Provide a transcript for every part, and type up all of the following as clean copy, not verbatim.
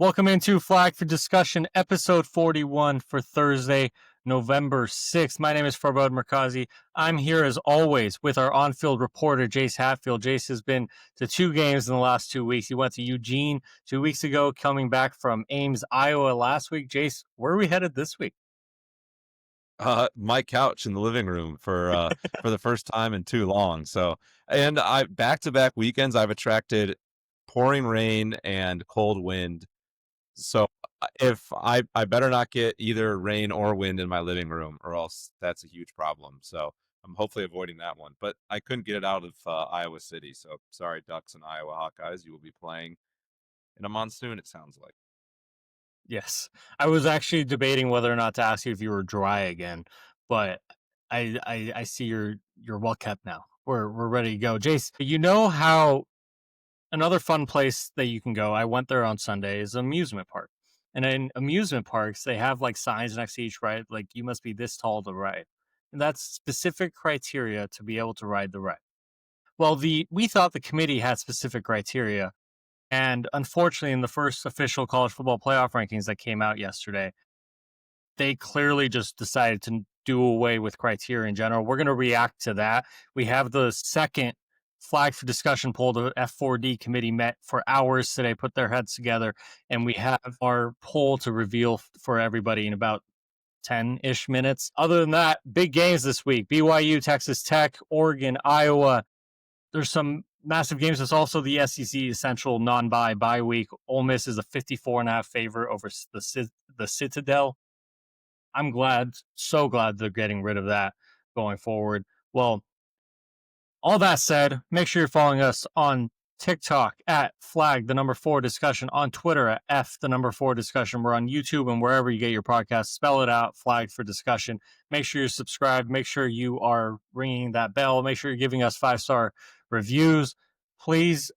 Welcome into Flag for Discussion, episode 41 for Thursday, November 6th. My name is Farbod Merkazi. I'm here as always with our on-field reporter, Jace Hatfield. Jace has been to 2 games in the last 2 weeks. He went to Eugene 2 weeks ago, coming back from Ames, Iowa last week. Jace, where are we headed this week? My couch in the living room for the first time in too long. So, and I back-to-back weekends, I've attracted pouring rain and cold wind. So if I better not get either rain or wind in my living room, or else that's a huge problem. So I'm hopefully avoiding that one. But I couldn't get it out of Iowa City. So sorry, Ducks and Iowa Hawkeyes. You will be playing in a monsoon, it sounds like. Yes. I was actually debating whether or not to ask you if you were dry again, but I see you're well kept now. We're ready to go. Jace, you know how another fun place that you can go, I went there on Sunday, is an amusement park. And in amusement parks, they have like signs next to each ride, like you must be this tall to ride. And that's specific criteria to be able to ride the ride. Well, we thought the committee had specific criteria. And unfortunately, in the first official college football playoff rankings that came out yesterday, they clearly just decided to do away with criteria in general. We're going to react to that. We have the second Flag for Discussion poll. The F4D committee met for hours today, put their heads together, and we have our poll to reveal for everybody in about 10-ish minutes. Other than that, big games this week. BYU, Texas Tech, Oregon, Iowa. There's some massive games. There's also the SEC Essential non-bye week. Ole Miss is a 54.5 favorite over the Citadel. I'm so glad they're getting rid of that going forward. Well, all that said, make sure you're following us on TikTok at flag4 discussion, on Twitter at F4 discussion. We're on YouTube and wherever you get your podcasts. Spell it out, Flag for Discussion. Make sure you're subscribed. Make sure you are ringing that bell. Make sure you're giving us 5-star reviews. Please,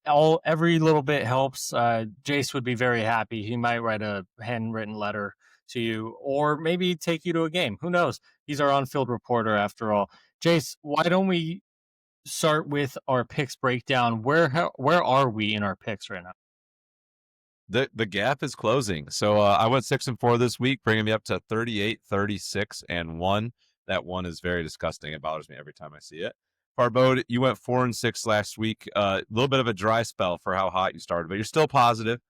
every little bit helps. Jace would be very happy. He might write a handwritten letter to you, or maybe take you to a game. Who knows? He's our on-field reporter after all. Jace, why don't we start with our picks breakdown? Where are we in our picks right now? The gap is closing. So I went 6-4 this week, bringing me up to 38, 36, and 1. That 1 is very disgusting. It bothers me every time I see it. Farbode, you went 4-6 last week. A little bit of a dry spell for how hot you started, but you're still positive.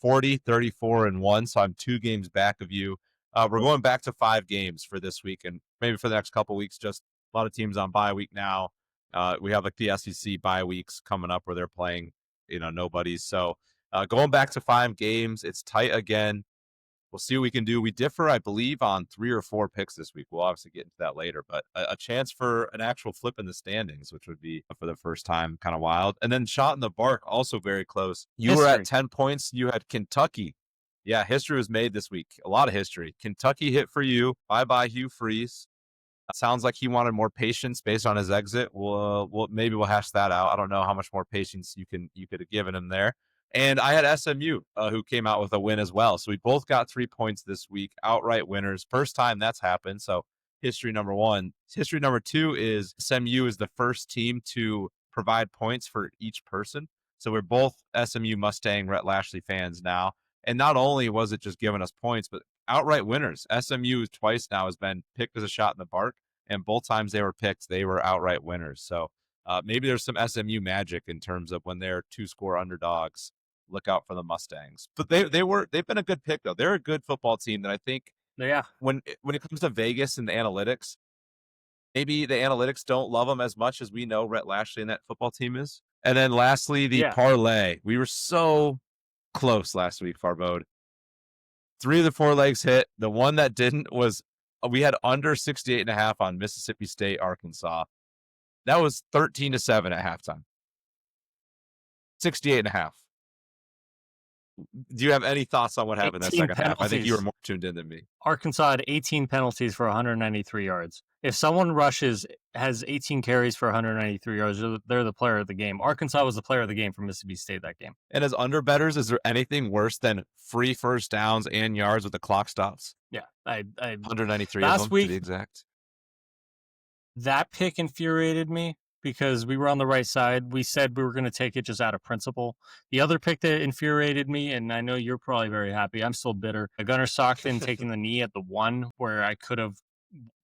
40, 34, and 1. So I'm 2 games back of you. We're going back to 5 games for this week, and maybe for the next couple weeks. Just a lot of teams on bye week now. We have like the SEC bye weeks coming up where they're playing, nobodies. So going back to 5 games, it's tight again. We'll see what we can do. We differ, I believe, on 3 or 4 picks this week. We'll obviously get into that later, but a chance for an actual flip in the standings, which would be for the first time kind of wild. And then shot in the bark, also very close. You were at 10 points. You had Kentucky. Yeah, history was made this week. A lot of history. Kentucky hit for you. Bye-bye, Hugh Freeze. Sounds like he wanted more patience based on his exit. Maybe we'll hash that out. I don't know how much more patience you could have given him there. And I had SMU, who came out with a win as well. So we both got 3 points this week, outright winners. First time that's happened. So history number 1. History number 2 is SMU is the first team to provide points for each person. So we're both SMU Mustang Rhett Lashley fans now. And not only was it just giving us points, but outright winners. SMU twice now has been picked as a shot in the bark, and both times they were picked, they were outright winners. So maybe there's some SMU magic in terms of when they're 2-score underdogs. Look out for the Mustangs. But they've been a good pick though. They're a good football team that I think when it comes to Vegas and the analytics, maybe the analytics don't love them as much as we know Rhett Lashley and that football team is. And then lastly, the parlay. We were so close last week, Farbode. 3 of the 4 legs hit. The one that didn't was we had under 68.5 on Mississippi State, Arkansas. That was 13-7 at halftime. 68.5. Do you have any thoughts on what happened that second half? I think you were more tuned in than me. Arkansas had 18 penalties for 193 yards. If someone has 18 carries for 193 yards, they're the player of the game. Arkansas was the player of the game for Mississippi State that game. And as underbettors, is there anything worse than free first downs and yards with the clock stops? Yeah. 193 last of them, week, to be exact. That pick infuriated me because we were on the right side. We said we were going to take it just out of principle. The other pick that infuriated me, and I know you're probably very happy, I'm still bitter. Gunnar Stockton taking the knee at the 1, where I could have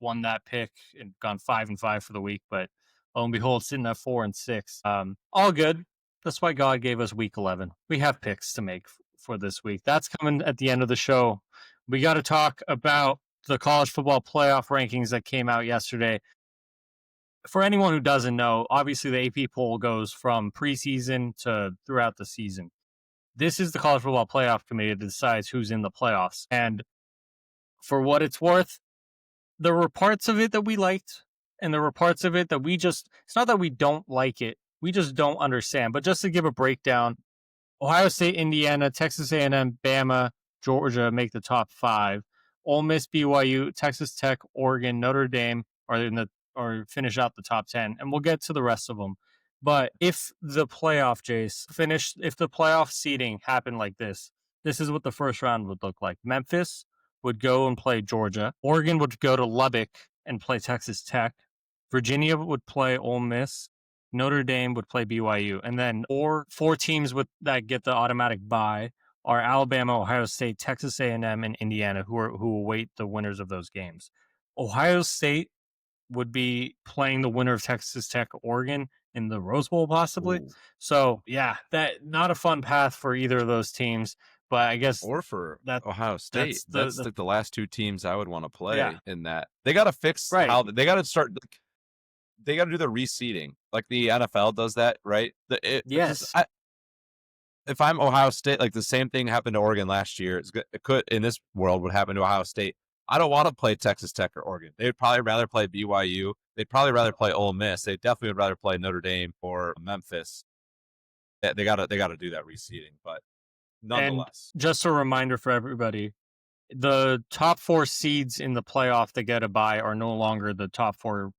won that pick and gone 5-5 for the week, but lo and behold, sitting at 4-6. All good. That's why God gave us week 11. We have picks to make for this week. That's coming at the end of the show. We got to talk about the college football playoff rankings that came out yesterday. For anyone who doesn't know, obviously the AP poll goes from preseason to throughout the season. This is the college football playoff committee that decides who's in the playoffs. And for what it's worth, there were parts of it that we liked, and there were parts of it that it's not that we don't like it, we just don't understand. But just to give a breakdown, Ohio State, Indiana, Texas A&M, Bama, Georgia make the top 5. Ole Miss, BYU, Texas Tech, Oregon, Notre Dame or finish out the top 10, and we'll get to the rest of them. But if the playoff, if the playoff seeding happened like this is what the first round would look like. Memphis would go and play Georgia. Oregon would go to Lubbock and play Texas Tech. Virginia would play Ole Miss. Notre Dame would play BYU. And then four teams that get the automatic bye are Alabama, Ohio State, Texas A&M, and Indiana, who await the winners of those games. Ohio State would be playing the winner of Texas Tech, Oregon in the Rose Bowl, possibly. Ooh. So, yeah, that not a fun path for either of those teams. But I guess or for Ohio State, that's like the last 2 teams I would want to play in that. They got to fix how they got to start. They got to do the reseeding, like the NFL does that, right? Yes. If I'm Ohio State, like the same thing happened to Oregon last year. It could in this world would happen to Ohio State. I don't want to play Texas Tech or Oregon. They would probably rather play BYU. They'd probably rather play Ole Miss. They definitely would rather play Notre Dame or Memphis. They got to do that reseeding, but nonetheless. And just a reminder for everybody, the top 4 seeds in the playoff that get a bye are no longer the top 4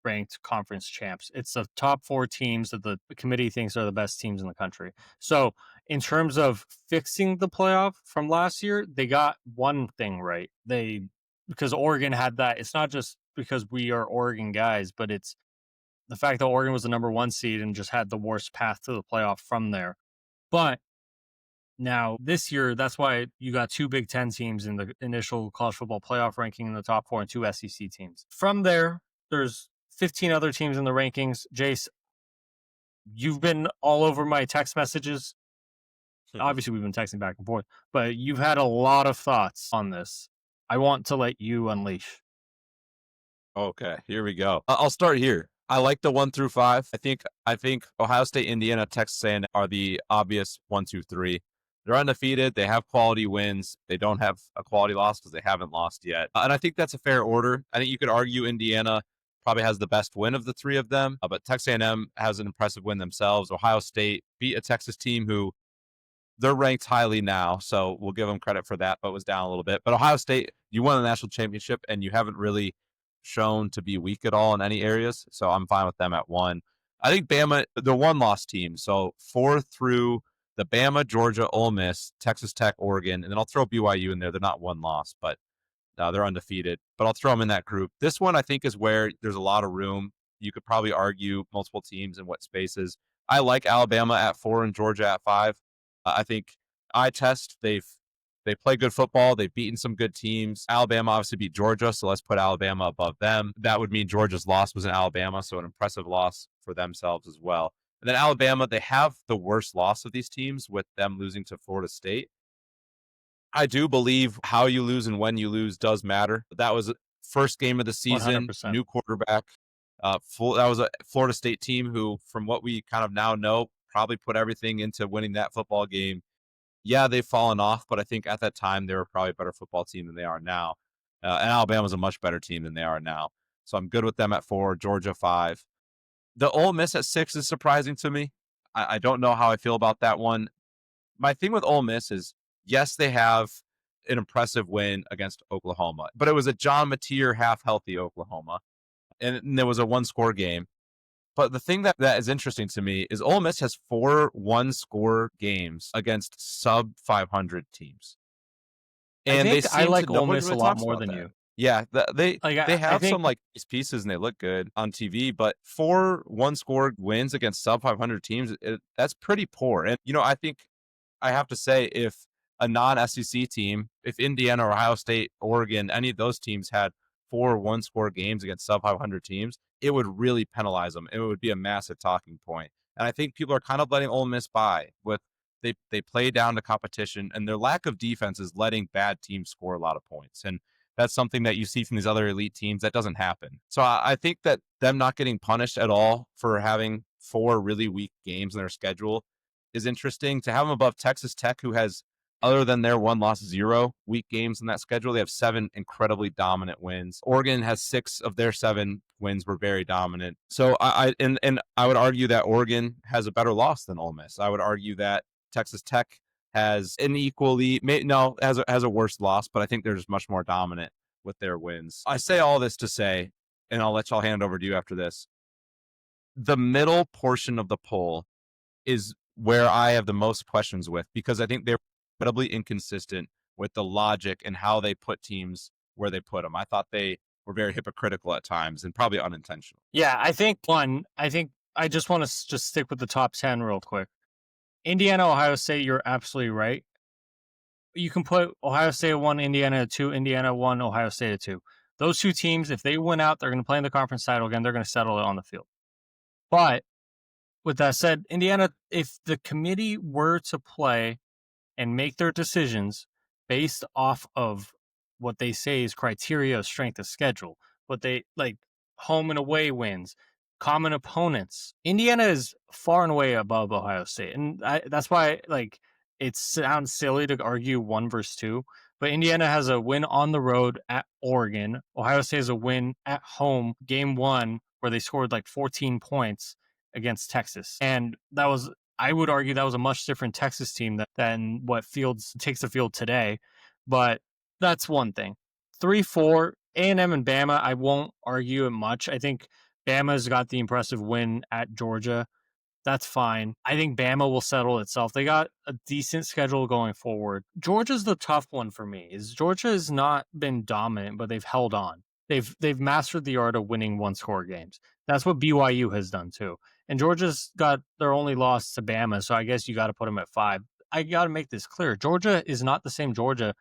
ranked conference champs. It's the top 4 teams that the committee thinks are the best teams in the country. So in terms of fixing the playoff from last year, they got one thing right. Because Oregon had that. It's not just because we are Oregon guys, but it's the fact that Oregon was the number 1 seed and just had the worst path to the playoff from there. But now this year, that's why you got 2 Big Ten teams in the initial college football playoff ranking in the top 4 and 2 SEC teams. From there, there's 15 other teams in the rankings. Jace, you've been all over my text messages. Obviously, we've been texting back and forth, but you've had a lot of thoughts on this. I want to let you unleash. Okay, here we go. I'll start here. I like the 1 through 5. I think Ohio State, Indiana, Texas A&M are the obvious 1, 2, 3. They're undefeated. They have quality wins. They don't have a quality loss because they haven't lost yet. And I think that's a fair order. I think you could argue Indiana probably has the best win of the 3 of them, but Texas A&M has an impressive win themselves. Ohio State beat a Texas team who they're ranked highly now, so we'll give them credit for that, but was down a little bit. But Ohio State, you won the national championship, and you haven't really shown to be weak at all in any areas, so I'm fine with them at 1. I think Bama, the 1-loss team, so 4 through the Bama, Georgia, Ole Miss, Texas Tech, Oregon, and then I'll throw BYU in there. They're not 1-loss, but they're undefeated, but I'll throw them in that group. This one, I think, is where there's a lot of room. You could probably argue multiple teams in what spaces. I like Alabama at 4 and Georgia at 5. I think eye test, they play good football. They've beaten some good teams. Alabama obviously beat Georgia, so let's put Alabama above them. That would mean Georgia's loss was in Alabama, so an impressive loss for themselves as well. And then Alabama, they have the worst loss of these teams with them losing to Florida State. I do believe how you lose and when you lose does matter. That was first game of the season, 100%. New quarterback. That was a Florida State team who, from what we kind of now know, probably put everything into winning that football game. Yeah, they've fallen off, but I think at that time they were probably a better football team than they are now. And Alabama's a much better team than they are now. So I'm good with them at 4, Georgia 5. The Ole Miss at 6 is surprising to me. I don't know how I feel about that one. My thing with Ole Miss is, yes, they have an impressive win against Oklahoma, but it was a John Mateer half-healthy Oklahoma, and there was a 1-score game. But the thing that is interesting to me is Ole Miss has 4 1-score games against sub-500 teams. And I like Ole Miss a lot more than you. Yeah, Like they I have think some like these pieces and they look good on TV, but 4 one-score wins against sub 500 teams, that's pretty poor. And I think I have to say, if a non-SEC team, if Indiana or Ohio State, Oregon, any of those teams had 4 one-score games against sub 500 teams, it would really penalize them. It would be a massive talking point. And I think people are kind of letting Ole Miss by with they play down the competition, and their lack of defense is letting bad teams score a lot of points. And that's something that you see from these other elite teams that doesn't happen. So I think that them not getting punished at all for having 4 really weak games in their schedule is interesting. To have them above Texas Tech, who has, other than their 1 loss 0 weak games in that schedule, they have 7 incredibly dominant wins. Oregon has 6 of their 7 wins were very dominant. So and I would argue that Oregon has a better loss than Ole Miss. I would argue that Texas Tech has an equally has a worse loss, but I think they're just much more dominant with their wins. I say all this to say, and I'll let y'all hand over to you after this. The middle portion of the poll is where I have the most questions with, because I think they're incredibly inconsistent with the logic and how they put teams where they put them. I thought they were very hypocritical at times and probably unintentional. yeah, I think I just want to just stick with the top 10 real quick. Indiana, Ohio State, you're absolutely right. You can put Ohio State at 1, Indiana at 2, Indiana 1, Ohio State at 2. Those two teams, if they win out, they're going to play in the conference title again. They're going to settle it on the field. But with that said, Indiana, if the committee were to play and make their decisions based off of what they say is criteria of strength of schedule, what they like home and away wins, common opponents. Indiana is far and away above Ohio State, and that's why it sounds silly to argue 1 versus 2. But Indiana has a win on the road at Oregon. Ohio State has a win at home, game 1, where they scored like 14 points against Texas, and that was, I would argue, that was a much different Texas team than what Fields takes the field today. But that's one thing. 3-4, A&M and Bama, I won't argue it much. I think Bama's got the impressive win at Georgia. That's fine. I think Bama will settle itself. They got a decent schedule going forward. Georgia's the tough one for me. Georgia has not been dominant, but they've held on. They've mastered the art of winning one-score games. That's what BYU has done too. And Georgia's got their only loss to Bama, so I guess you got to put them at 5. I got to make this clear. Georgia is not the same Georgia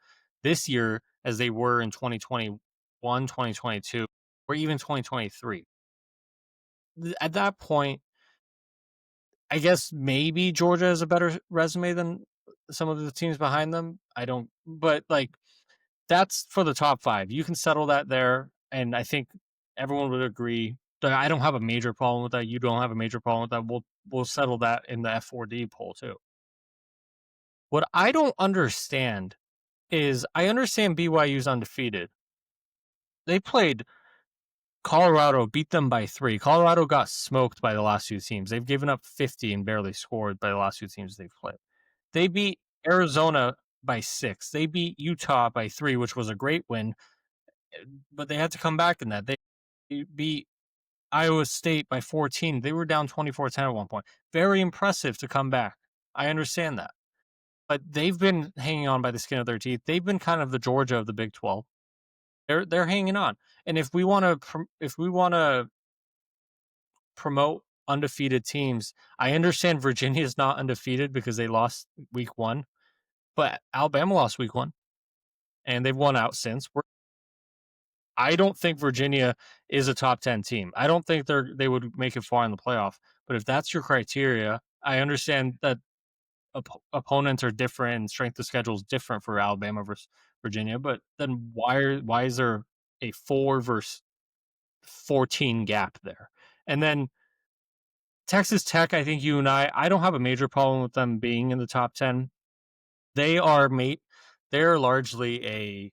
this year as they were in 2021, 2022, or even 2023. At that point, I guess maybe Georgia has a better resume than some of the teams behind them. I don't, but that's for the top 5. You can settle that there, and I think everyone would agree. I don't have a major problem with that. You don't have a major problem with that. We'll settle that in the F4D poll too. What I don't understand is I understand BYU's undefeated. They played Colorado, beat them by 3. Colorado got smoked by the last 2 teams. They've given up 50 and barely scored by the last 2 teams they've played. They beat Arizona by 6. They beat Utah by 3, which was a great win, but they had to come back in that. They beat Iowa State by 14. They were down 24-10 at one point. Very impressive to come back. I understand that. But they've been hanging on by the skin of their teeth. They've been kind of the Georgia of the Big 12. They're hanging on. And if we want to promote undefeated teams, I understand Virginia is not undefeated because they lost week 1, but Alabama lost week 1 and they've won out since. I don't think Virginia is a top 10 team. I don't think they would make it far in the playoff. But if that's your criteria, I understand that opponents are different and strength of schedule is different for Alabama versus Virginia. But then why is there a 4 versus 14 gap there? And then Texas Tech, I think you and I don't have a major problem with them being in the top 10. They're largely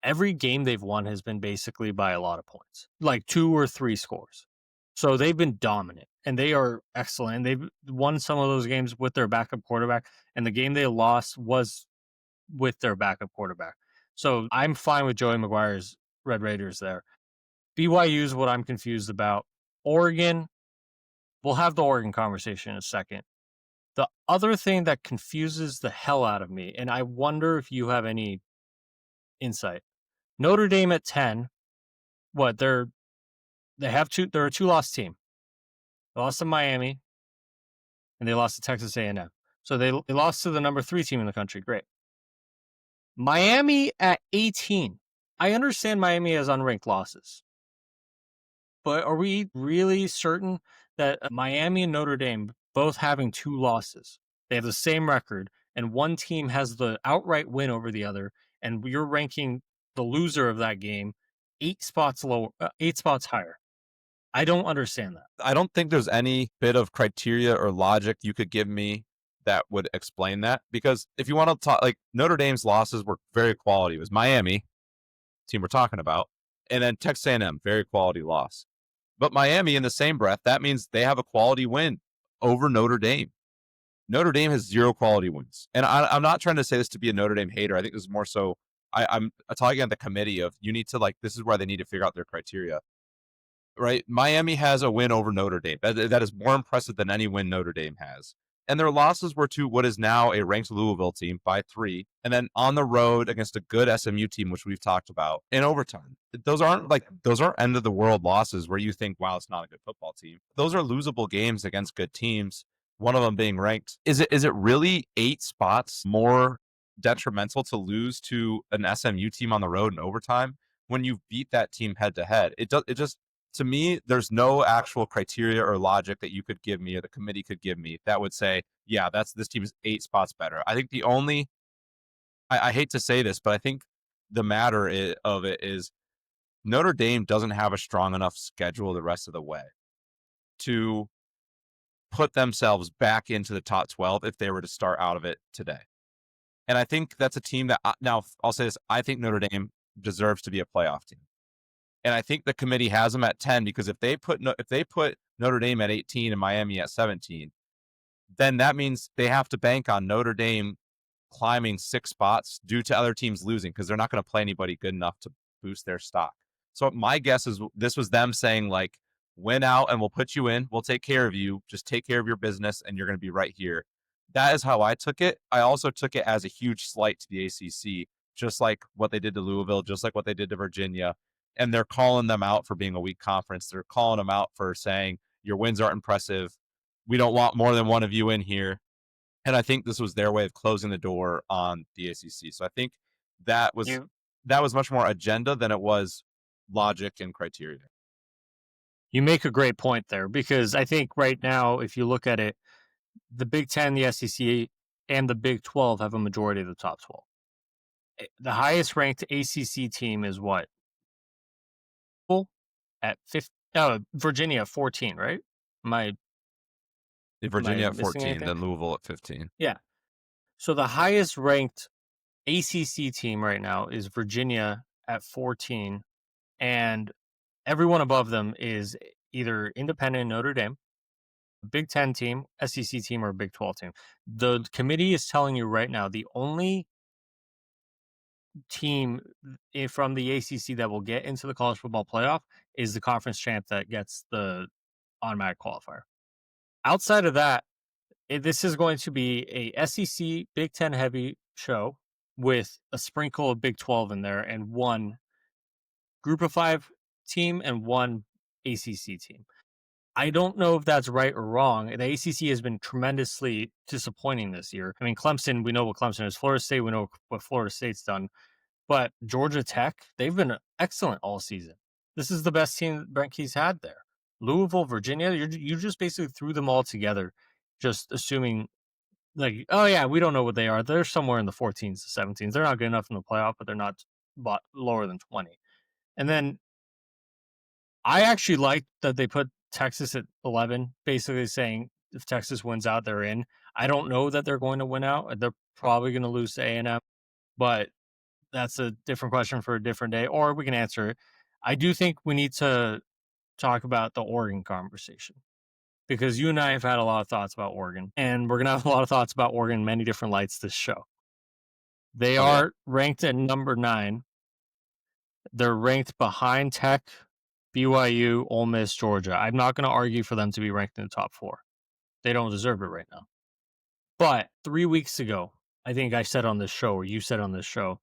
every game they've won has been basically by a lot of points, like 2 or 3 scores. So they've been dominant and they are excellent. And they've won some of those games with their backup quarterback, and the game they lost was with their backup quarterback. So I'm fine with Joey McGuire's Red Raiders there. BYU is what I'm confused about. Oregon, we'll have the Oregon conversation in a second. The other thing that confuses the hell out of me, and I wonder if you have any insight, Notre Dame at 10. What they're they have two. They're a 2-loss team. They lost to Miami and they lost to Texas A&M. So they lost to the number 3 team in the country. Great. Miami at 18. I understand Miami has unranked losses, but are we really certain that Miami and Notre Dame both having 2 losses, they have the same record, and one team has the outright win over the other, and you're ranking the loser of that game 8 spots lower, 8 spots higher? I don't understand that. I don't think there's any bit of criteria or logic you could give me that would explain that. Because if you want to talk, like Notre Dame's losses were very quality. It was Miami, team we're talking about, and then Texas A&M, very quality loss. But Miami, in the same breath, that means they have a quality win over Notre Dame. Notre Dame has 0 quality wins, and I'm not trying to say this to be a Notre Dame hater. I think this is more so I'm talking at the committee of you need to like this is where they need to figure out their criteria. Right? Miami has a win over Notre Dame. That is more impressive than any win Notre Dame has. And their losses were to what is now a ranked Louisville team by 3, and then on the road against a good SMU team, which we've talked about, in overtime. Those aren't end of the world losses where you think, wow, it's not a good football team. Those are losable games against good teams, one of them being ranked. Is it really 8 spots more detrimental to lose to an SMU team on the road in overtime when you beat that team head to head? It just to me, there's no actual criteria or logic that you could give me or the committee could give me that would say, yeah, this team is 8 spots better. I think the only, I hate to say this, but I think the matter of it is Notre Dame doesn't have a strong enough schedule the rest of the way to put themselves back into the top 12 if they were to start out of it today. And I think that's a team that, now I'll say this, I think Notre Dame deserves to be a playoff team. And I think the committee has them at 10 because if they put Notre Dame at 18 and Miami at 17, then that means they have to bank on Notre Dame climbing 6 spots due to other teams losing because they're not going to play anybody good enough to boost their stock. So my guess is this was them saying like, win out and we'll put you in. We'll take care of you. Just take care of your business and you're going to be right here. That is how I took it. I also took it as a huge slight to the ACC, just like what they did to Louisville, just like what they did to Virginia. And they're calling them out for being a weak conference. They're calling them out for saying your wins aren't impressive. We don't want more than one of you in here. And I think this was their way of closing the door on the ACC. So I think that was much more agenda than it was logic and criteria. You make a great point there because I think right now, if you look at it, the Big Ten, the SEC, and the Big 12 have a majority of the top 12. The highest ranked ACC team is what? At 50. Oh, Virginia at 14, right? Virginia at 14, anything? then Louisville at 15. Yeah. So the highest ranked ACC team right now is Virginia at 14, and everyone above them is either independent Notre Dame, Big 10 team, SEC team, or Big 12 team. The committee is telling you right now the only team from the ACC that will get into the college football playoff is the conference champ that gets the automatic qualifier. Outside of that, this is going to be a SEC Big 10 heavy show with a sprinkle of Big 12 in there and one Group of 5 team and one ACC team. I don't know if that's right or wrong. The ACC has been tremendously disappointing this year. I mean, Clemson, we know what Clemson is. Florida State, we know what Florida State's done. But Georgia Tech, they've been excellent all season. This is the best team Brent Key's had there. Louisville, Virginia, you just basically threw them all together, just assuming, like, oh yeah, we don't know what they are. They're somewhere in the 14s to 17s. They're not good enough in the playoff, but they're not lower than 20. And then I actually like that they put Texas at 11, basically saying if Texas wins out, they're in. I don't know that they're going to win out. They're probably going to lose to A&M, but that's a different question for a different day, or we can answer it. I do think we need to talk about the Oregon conversation because you and I have had a lot of thoughts about Oregon, and we're going to have a lot of thoughts about Oregon in many different lights this show. They are ranked at number 9. They're ranked behind Tech, BYU, Ole Miss, Georgia. I'm not going to argue for them to be ranked in the top 4. They don't deserve it right now. But 3 weeks ago, I think I said on this show, or you said on this show,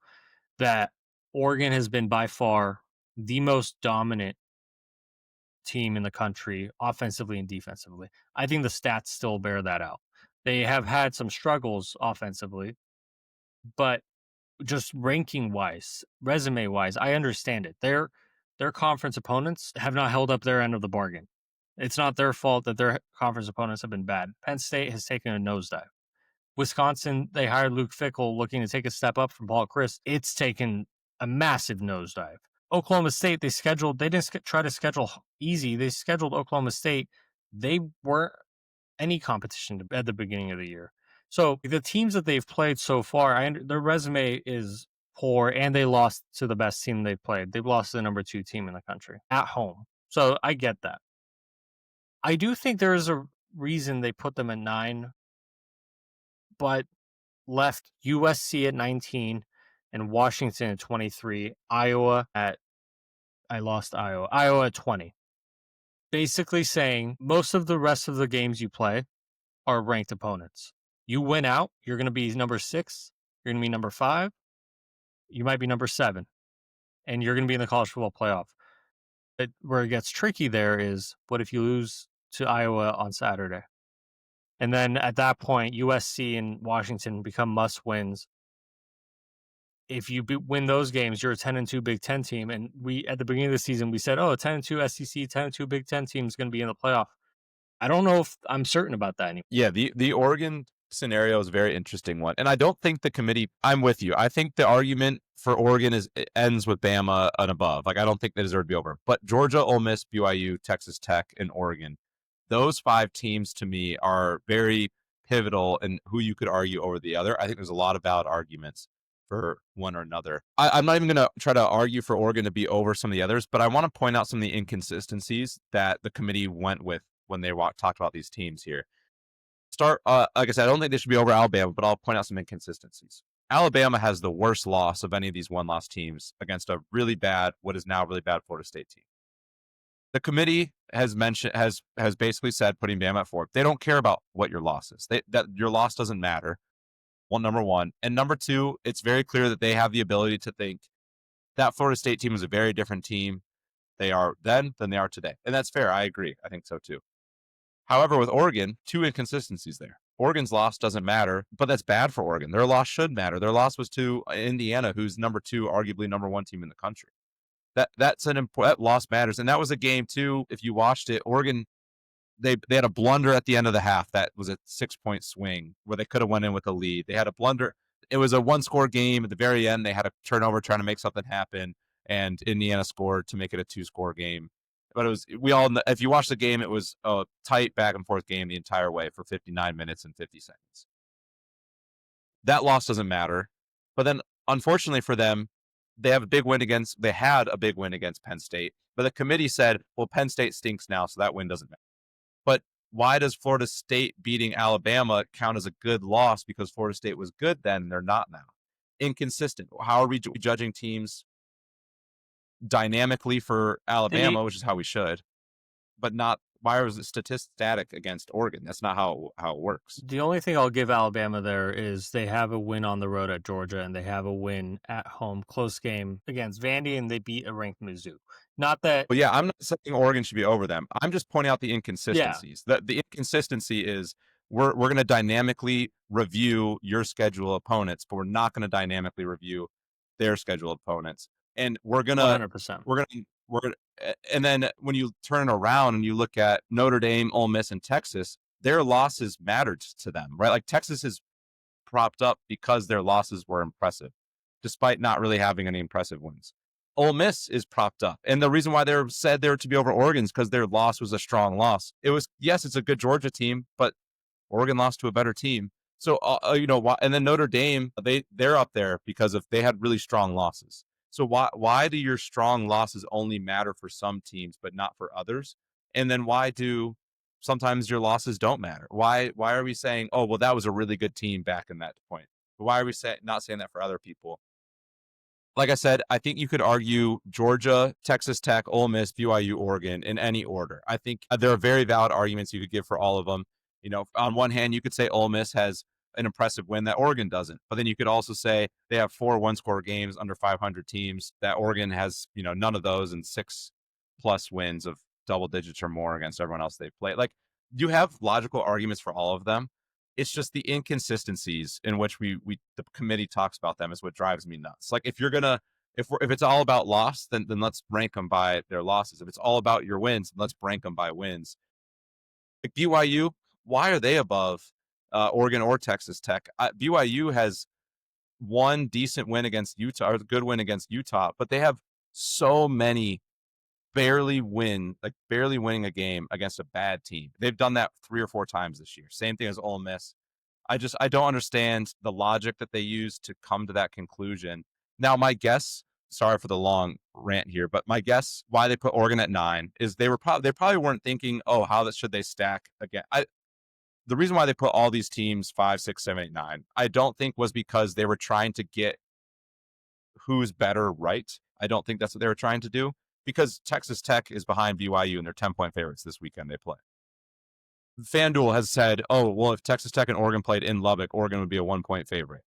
that Oregon has been by far the most dominant team in the country, offensively and defensively. I think the stats still bear that out. They have had some struggles offensively, but just ranking wise, resume wise, I understand it. Their conference opponents have not held up their end of the bargain. It's not their fault that their conference opponents have been bad. Penn State has taken a nosedive. Wisconsin, they hired Luke Fickell looking to take a step up from Paul Chryst. It's taken a massive nosedive. Oklahoma State, they didn't try to schedule easy. They scheduled Oklahoma State. They weren't any competition at the beginning of the year. So the teams that they've played so far, their resume is poor, and they lost to the best team they've played. They've lost to the number 2 team in the country at home. So I get that. I do think there is a reason they put them at 9, but left USC at 19 and Washington at 23, Iowa at Iowa at 20. Basically saying most of the rest of the games you play are ranked opponents. You win out, you're going to be number 6, you're going to be number 5, you might be number 7, and you're going to be in the college football playoff. But where it gets tricky there is, what if you lose to Iowa on Saturday? And then at that point, USC and Washington become must wins. If you win those games, you're a 10-2 Big Ten team. And we, at the beginning of the season, we said, a 10-2 SEC, 10-2 Big Ten team is going to be in the playoff. I don't know if I'm certain about that anymore. Yeah, the Oregon scenario is a very interesting one. And I don't think the committee, I'm with you. I think the argument for Oregon ends with Bama and above. Like, I don't think they deserve to be over. But Georgia, Ole Miss, BYU, Texas Tech, and Oregon, those 5 teams to me are very pivotal in who you could argue over the other. I think there's a lot of valid arguments for one or another. I'm not even going to try to argue for Oregon to be over some of the others, but I want to point out some of the inconsistencies that the committee went with when they talked about these teams here. Like I said, I don't think they should be over Alabama, but I'll point out some inconsistencies. Alabama has the worst loss of any of these one-loss teams against a really bad, what is now really bad Florida State team. The committee has basically said, putting Bama at 4, they don't care about what your loss is. That your loss doesn't matter. Number one. And number 2, it's very clear that they have the ability to think that Florida State team is a very different team they are then than they are today. And that's fair. I agree. I think so too. However, with Oregon, 2 inconsistencies there. Oregon's loss doesn't matter, but that's bad for Oregon. Their loss should matter. Their loss was to Indiana, who's number 2, arguably number 1 team in the country. That loss matters. And that was a game too. If you watched it, Oregon, they had a blunder at the end of the half that was a 6-point swing where they could have went in with a lead. They had a blunder. It was a 1-score game at the very end. They had a turnover trying to make something happen, and Indiana scored to make it a 2-score game. But if you watch the game, it was a tight back and forth game the entire way for 59 minutes and 50 seconds. That loss doesn't matter. But then, unfortunately for them, they had a big win against Penn State. But the committee said, well, Penn State stinks now, so that win doesn't matter. But why does Florida State beating Alabama count as a good loss because Florida State was good then and they're not now? Inconsistent. How are we judging teams dynamically for Alabama, which is how we should, but not, why was it static against Oregon? That's not how it works. The only thing I'll give Alabama there is they have a win on the road at Georgia, and they have a win at home, close game against Vandy, and they beat a ranked Mizzou. Not that... But yeah, I'm not saying Oregon should be over them. I'm just pointing out the inconsistencies. Yeah. The inconsistency is we're going to dynamically review your schedule opponents, but we're not going to dynamically review their schedule opponents. And we're going to, and then when you turn it around and you look at Notre Dame, Ole Miss, and Texas, their losses mattered to them, right? Like, Texas is propped up because their losses were impressive, despite not really having any impressive wins. Ole Miss is propped up. And the reason why they're said they were to be over Oregon is because their loss was a strong loss. It was, yes, it's a good Georgia team, but Oregon lost to a better team. So, and then Notre Dame, they're up there because they had really strong losses. So why do your strong losses only matter for some teams but not for others? And then why do sometimes your losses don't matter? Why are we saying, oh, well, that was a really good team back in that point? But why are we not saying that for other people? Like I said, I think you could argue Georgia, Texas Tech, Ole Miss, BYU, Oregon in any order. I think there are very valid arguments you could give for all of them. On one hand, you could say Ole Miss has an impressive win that Oregon doesn't. But then you could also say they have 4 one-score games under 500 teams that Oregon has, none of those, and 6+ wins of double digits or more against everyone else they've played. Like, you have logical arguments for all of them. It's just the inconsistencies in which we the committee talks about them is what drives me nuts. Like, if it's all about loss, then let's rank them by their losses. If it's all about your wins, then let's rank them by wins. Like BYU, why are they above Oregon or Texas Tech? BYU has one decent win against Utah, or a good win against Utah, but they have so many barely winning a game against a bad team. They've done that 3 or 4 times this year. Same thing as Ole Miss. I don't understand the logic that they use to come to that conclusion. Now, my guess, sorry for the long rant here, but my guess why they put Oregon at 9 is they probably weren't thinking, oh, how should they stack again. The reason why they put all these teams 5, 6, 7, 8, 9, I don't think was because they were trying to get who's better right. I don't think that's what they were trying to do, because Texas Tech is behind BYU and they're 10-point favorites this weekend they play. FanDuel has said, oh, well, if Texas Tech and Oregon played in Lubbock, Oregon would be a 1-point favorite.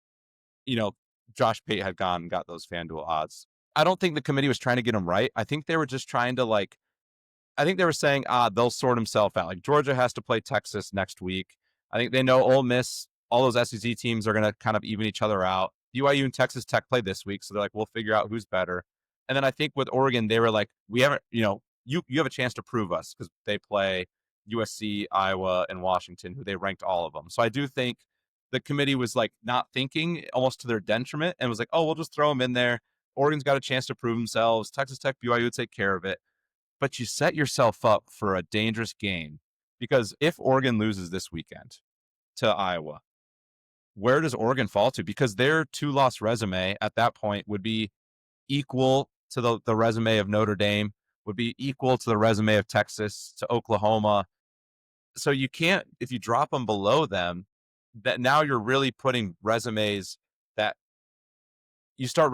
Josh Pate had gone and got those FanDuel odds. I don't think the committee was trying to get them right. I think they were just trying to, I think they were saying, they'll sort himself out. Like, Georgia has to play Texas next week. I think they know Ole Miss, all those SEC teams are going to kind of even each other out. BYU and Texas Tech play this week, so they're like, we'll figure out who's better. And then I think with Oregon, they were like, we haven't, you have a chance to prove us, because they play USC, Iowa, and Washington, who they ranked all of them. So I do think the committee was like not thinking, almost to their detriment, and was like, oh, we'll just throw them in there. Oregon's got a chance to prove themselves. Texas Tech, BYU would take care of it. But you set yourself up for a dangerous game, because if Oregon loses this weekend to Iowa, where does Oregon fall to? Because their 2-loss resume at that point would be equal to the resume of Notre Dame, would be equal to the resume of Texas, to Oklahoma. So you can't, if you drop them below them, that now you're really putting resumes that you start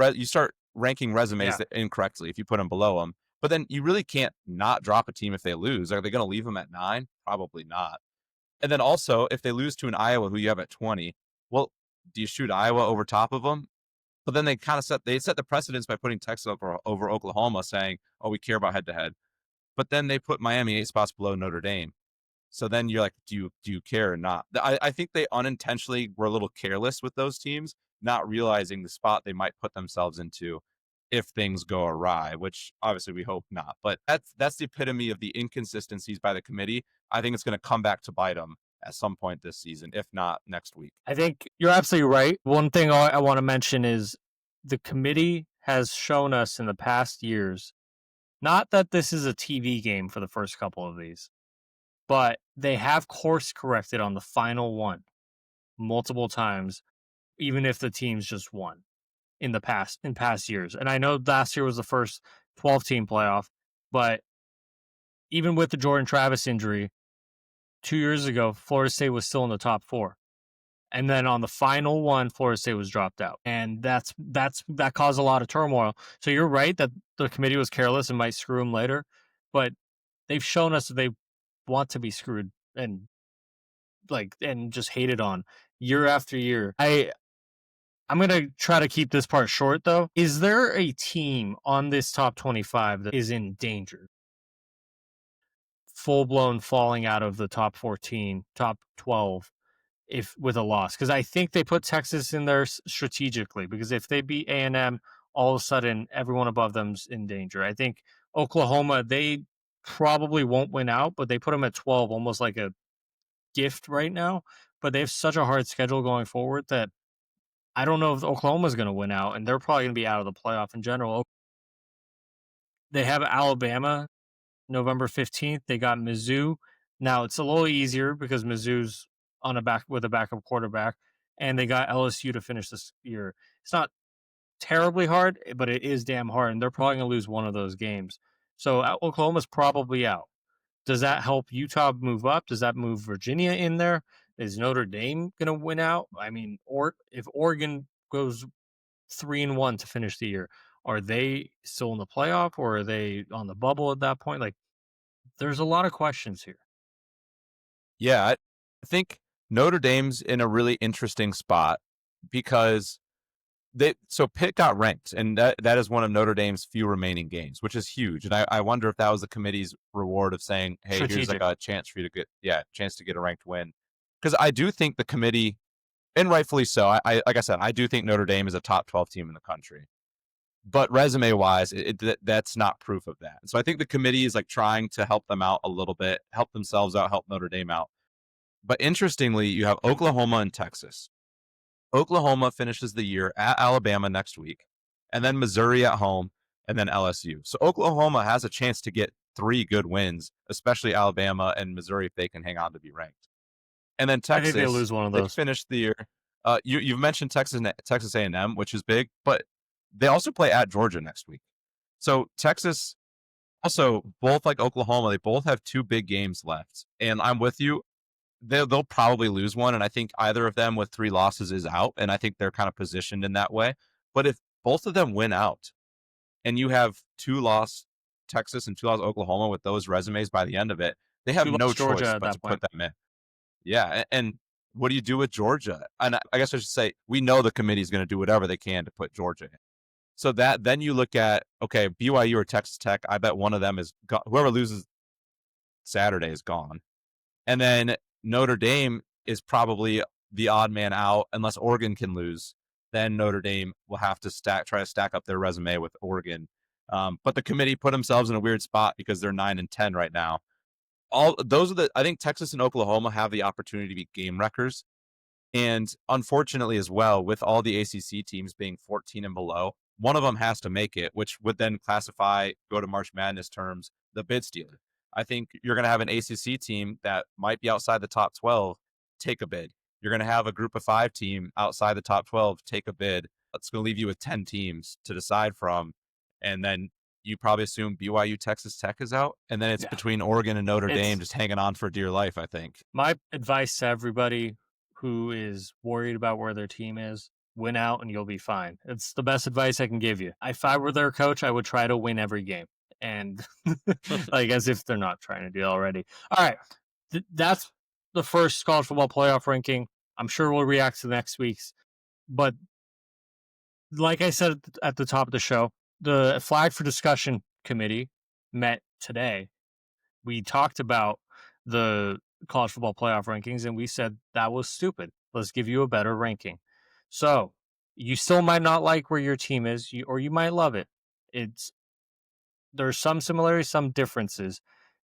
ranking resumes that incorrectly if you put them below them. But then you really can't not drop a team if they lose. Are they going to leave them at 9? Probably not. And then also, if they lose to an Iowa who you have at 20, well, do you shoot Iowa over top of them? But then they kind of set the precedence by putting Texas over Oklahoma, saying, oh, we care about head-to-head. But then they put Miami 8 spots below Notre Dame. So then you're like, do you care or not? I think they unintentionally were a little careless with those teams, not realizing the spot they might put themselves into if things go awry, which obviously we hope not. But that's the epitome of the inconsistencies by the committee. I think it's going to come back to bite them at some point this season, if not next week. I think you're absolutely right. One thing I want to mention is the committee has shown us in the past years, not that this is a TV game for the first couple of these, but they have course corrected on the final one multiple times, even if the teams just won in past years. And I know last year was the first 12-team playoff, but even with the Jordan Travis injury 2 years ago, Florida State was still in the top 4. And then on the final one, Florida State was dropped out. And that caused a lot of turmoil. So you're right that the committee was careless and might screw them later, but they've shown us that they want to be screwed and just hated on year after year. I'm going to try to keep this part short, though. Is there a team on this top 25 that is in danger? Full-blown falling out of the top 14, top 12, if with a loss? Because I think they put Texas in there strategically, because if they beat A&M, all of a sudden everyone above them's in danger. I think Oklahoma, they probably won't win out, but they put them at 12, almost like a gift right now. But they have such a hard schedule going forward that I don't know if Oklahoma's going to win out, and they're probably going to be out of the playoff in general. They have Alabama November 15th. They got Mizzou. Now it's a little easier because Mizzou's with a backup quarterback, and they got LSU to finish this year. It's not terribly hard, but it is damn hard, and they're probably going to lose one of those games. So Oklahoma's probably out. Does that help Utah move up? Does that move Virginia in there? Is Notre Dame going to win out? I mean, or if Oregon goes 3-1 to finish the year, are they still in the playoff, or are they on the bubble at that point? Like, there's a lot of questions here. Yeah, I think Notre Dame's in a really interesting spot because so Pitt got ranked, and that is one of Notre Dame's few remaining games, which is huge. And I wonder if that was the committee's reward of saying, "Hey, here's like Strategic. a chance for you to chance to get a ranked win." Because I do think the committee, and rightfully so, I like I said, I do think Notre Dame is a top 12 team in the country. But resume wise, that's not proof of that. So I think the committee is like trying to help them out a little bit, help themselves out, help Notre Dame out. But interestingly, you have Oklahoma and Texas. Oklahoma finishes the year at Alabama next week, and then Missouri at home, and then LSU. So Oklahoma has a chance to get 3 good wins, especially Alabama and Missouri if they can hang on to be ranked. And then I think they Texas, lose one of they those. finished the year. You've mentioned Texas A&M, which is big, but they also play at Georgia next week. So Texas, also both like Oklahoma, they both have 2 big games left. And I'm with you. They'll probably lose one, and I think either of them with 3 losses is out, and I think they're kind of positioned in that way. But if both of them win out, and you have 2-loss Texas and 2-loss Oklahoma with those resumes by the end of it, they have We no lost Georgia choice at but that to put point. them in. Yeah, and what do you do with Georgia? And I guess I should say we know the committee is going to do whatever they can to put Georgia in. So that then you look at, okay, BYU or Texas Tech. I bet one of them is whoever loses Saturday is gone. And then Notre Dame is probably the odd man out unless Oregon can lose. Then Notre Dame will have to try to stack up their resume with Oregon. But the committee put themselves in a weird spot because they're 9-10 right now. All those are I think Texas and Oklahoma have the opportunity to be game wreckers. And unfortunately, as well, with all the ACC teams being 14 and below, one of them has to make it, which would then go to March Madness terms, the bid stealer. I think you're going to have an ACC team that might be outside the top 12 take a bid. You're going to have a group of 5 team outside the top 12 take a bid. That's going to leave you with 10 teams to decide from. And then you probably assume BYU Texas Tech is out. And then it's Yeah. between Oregon and Notre Dame It's just hanging on for dear life, I think. my advice to everybody who is worried about where their team is: win out and you'll be fine. It's the best advice I can give you. If I were their coach, I would try to win every game. And like, as if they're not trying to do it already. All right. That's the first college football playoff ranking. I'm sure we'll react to next week's. But like I said at the top of the show, the Flag for Discussion Committee met today. We talked about the college football playoff rankings, and we said that was stupid. Let's give you a better ranking. So you still might not like where your team is, or you might love it. There's some similarities, some differences.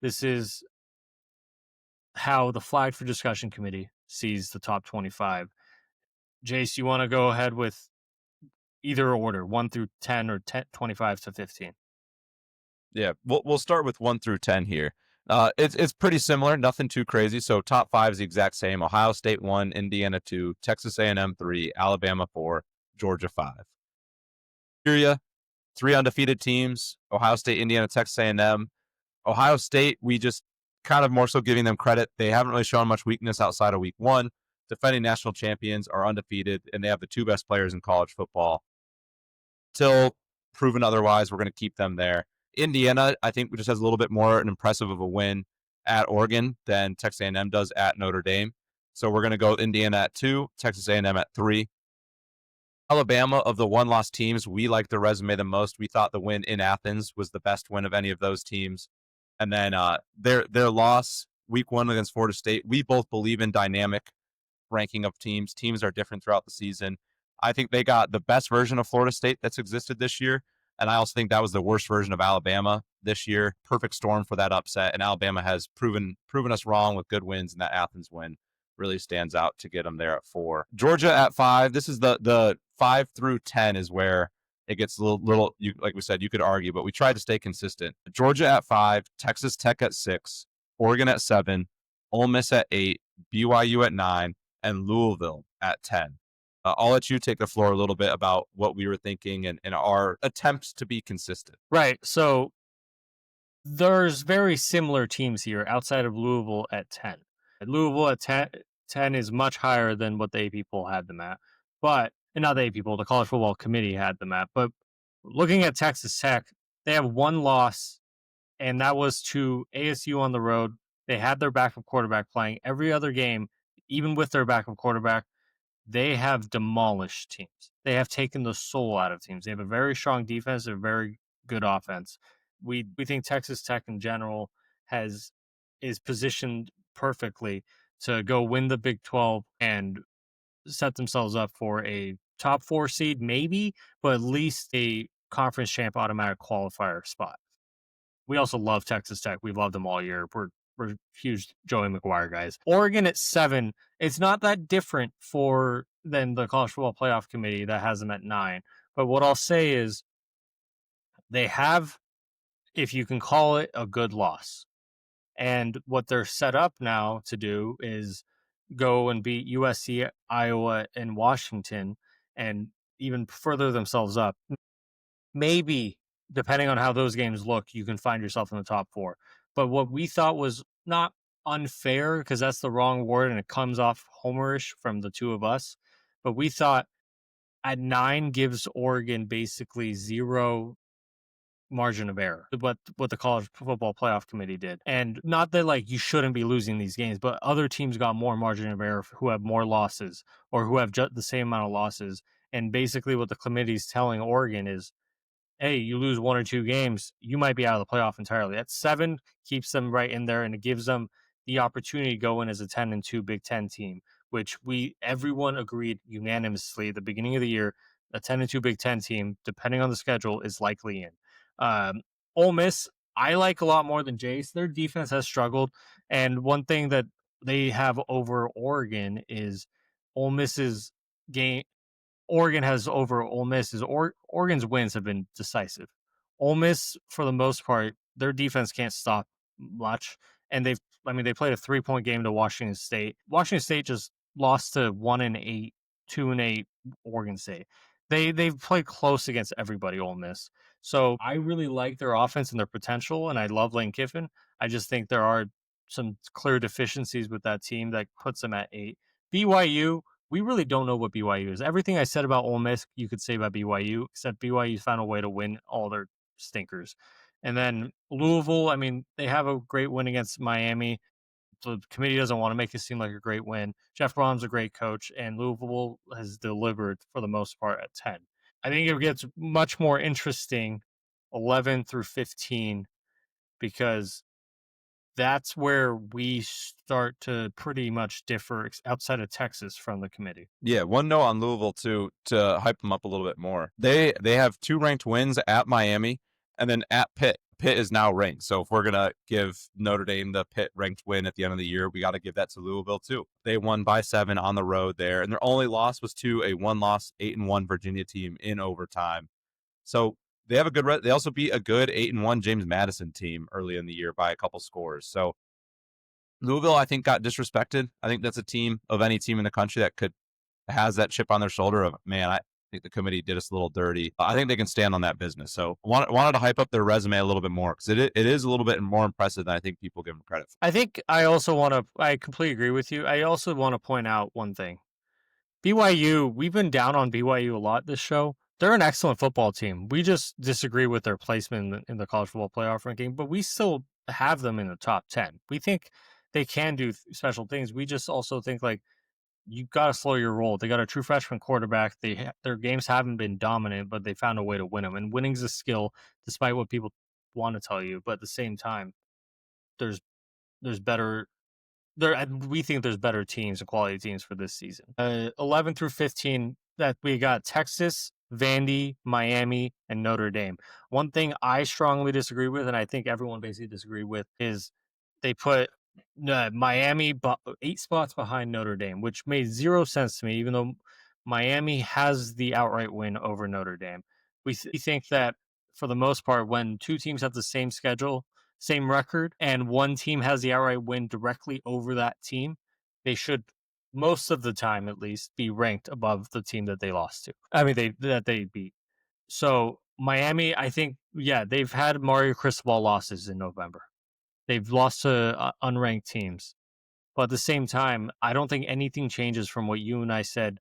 This is how the Flag for Discussion Committee sees the top 25. Jace, you want to go ahead with either order, 1 through 10 or 25 to 15? Yeah, we'll start with 1 through 10 here. It's pretty similar, nothing too crazy. So top 5 is the exact same: Ohio State 1, Indiana 2, Texas A&M 3, Alabama 4, Georgia 5. Syria, 3 undefeated teams: Ohio State, Indiana, Texas A&M. Ohio State, we just kind of more so giving them credit. They haven't really shown much weakness outside of week 1. Defending national champions, are undefeated, and they have the 2 best players in college football. Till proven otherwise, we're going to keep them there. Indiana, I think, just has a little bit more an impressive of a win at Oregon than Texas A&M does at Notre Dame. So we're going to go Indiana at 2, Texas A&M at 3. Alabama, of the 1-loss teams, we like their resume the most. We thought the win in Athens was the best win of any of those teams. And then their loss week 1 against Florida State, we both believe in dynamic ranking of teams. Teams are different throughout the season. I think they got the best version of Florida State that's existed this year. And I also think that was the worst version of Alabama this year. Perfect storm for that upset. And Alabama has proven us wrong with good wins, and that Athens win really stands out to get them there at 4. Georgia at 5. This is the 5 through 10 is where it gets a little like we said, you could argue, but we tried to stay consistent. Georgia at 5, Texas Tech at 6, Oregon at 7, Ole Miss at 8, BYU at 9, and Louisville at 10. I'll let you take the floor a little bit about what we were thinking and our attempts to be consistent. Right. So there's very similar teams here outside of Louisville at 10. Louisville at 10 is much higher than what the A people had them at. But, and not the A people, the College Football Committee had them at. But looking at Texas Tech, they have 1 loss, and that was to ASU on the road. They had their backup quarterback playing. Every other game, even with their backup quarterback, they have demolished teams. They have taken the soul out of teams. They have a very strong defense, a very good offense. We think Texas Tech in general has is positioned perfectly to go win the Big 12 and set themselves up for a top 4 seed maybe, but at least a conference champ automatic qualifier spot. We also love Texas Tech. We've loved them all year. We're huge Joey McGuire guys. Oregon at 7. It's not that different for than the college football playoff committee that has them at 9. But what I'll say is they have, if you can call it, a good loss. And what they're set up now to do is go and beat USC, Iowa, and Washington and even further themselves up. Maybe, depending on how those games look, you can find yourself in the top 4. But what we thought was not unfair, because that's the wrong word and it comes off homerish from the two of us. But we thought at 9 gives Oregon basically zero margin of error, what the college football playoff committee did. And not that like you shouldn't be losing these games, but other teams got more margin of error who have more losses or who have just the same amount of losses. And basically what the committee's telling Oregon is, hey, you lose 1 or 2 games, you might be out of the playoff entirely. That 7 keeps them right in there, and it gives them the opportunity to go in as a 10-2 Big Ten team, which everyone agreed unanimously at the beginning of the year. A 10-2 Big Ten team, depending on the schedule, is likely in. Ole Miss, I like a lot more than Jace. Their defense has struggled, and one thing that they have over Oregon is Ole Miss's game. Oregon has over Ole Miss is Oregon's wins have been decisive. Ole Miss, for the most part, their defense can't stop much, and they played a 3-point game to Washington State. Washington State just lost to 1-8, 2-8 Oregon State. They've played close against everybody. Ole Miss. So I really like their offense and their potential, and I love Lane Kiffin. I just think there are some clear deficiencies with that team that puts them at 8. BYU, we really don't know what BYU is. Everything I said about Ole Miss, you could say about BYU, except BYU found a way to win all their stinkers. And then Louisville, I mean, they have a great win against Miami. The committee doesn't want to make it seem like a great win. Jeff Brom's a great coach, and Louisville has delivered for the most part at 10. I think it gets much more interesting 11 through 15 because that's where we start to pretty much differ outside of Texas from the committee. Yeah, one note on Louisville too, to hype them up a little bit more. They have 2 ranked wins at Miami and then at Pitt. Pitt is now ranked. So if we're gonna give Notre Dame the Pitt ranked win at the end of the year, we got to give that to Louisville too. They won by 7 on the road there, and their only loss was to a 1-loss 8-1 Virginia team in overtime. So they have a good. They also beat a good 8-1 James Madison team early in the year by a couple scores. So Louisville, I think, got disrespected. I think that's a team of any team in the country that has that chip on their shoulder of, man, I think the committee did us a little dirty. I think they can stand on that business. So wanted to hype up their resume a little bit more because it is a little bit more impressive than I think people give them credit for. I think I completely agree with you. I also want to point out one thing. BYU, we've been down on BYU a lot this show. They're an excellent football team. We just disagree with their placement in the college football playoff ranking, but we still have them in the top 10. We think they can do special things. We just also think like you got to slow your roll. They got a true freshman quarterback. Their games haven't been dominant, but they found a way to win them. And winning's a skill, despite what people want to tell you. But at the same time, there's better we think there's better teams and quality teams for this season. 11 through 15, that we got Texas, Vandy, Miami, and Notre Dame. One thing I strongly disagree with, and I think everyone basically disagreed with, is they put Miami 8 spots behind Notre Dame, which made zero sense to me, even though Miami has the outright win over Notre Dame. We think that for the most part, when 2 teams have the same schedule, same record, and one team has the outright win directly over that team, they should, most of the time at least, be ranked above the team that they lost to. I mean, that they beat. So Miami, I think, yeah, they've had Mario Cristobal losses in November. They've lost to unranked teams. But at the same time, I don't think anything changes from what you and I said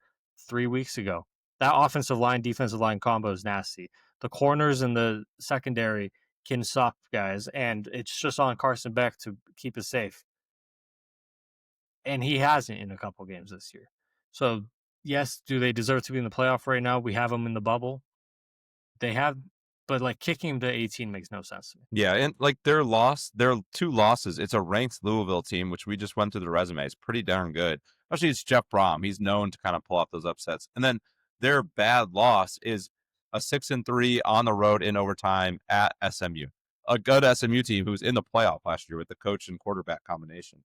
3 weeks ago. That offensive line, defensive line combo is nasty. The corners and the secondary can suck, guys, and it's just on Carson Beck to keep it safe. and he hasn't in a couple games this year. So, yes, do they deserve to be in the playoff right now? We have them in the bubble. They have, but like kicking them to 18 makes no sense to me. Yeah, and like their two losses. It's a ranked Louisville team, which we just went through the resume. It's pretty darn good. Especially it's Jeff Brom. He's known to kind of pull off those upsets. And then their bad loss is a 6-3 on the road in overtime at SMU. A good SMU team who was in the playoff last year with the coach and quarterback combination.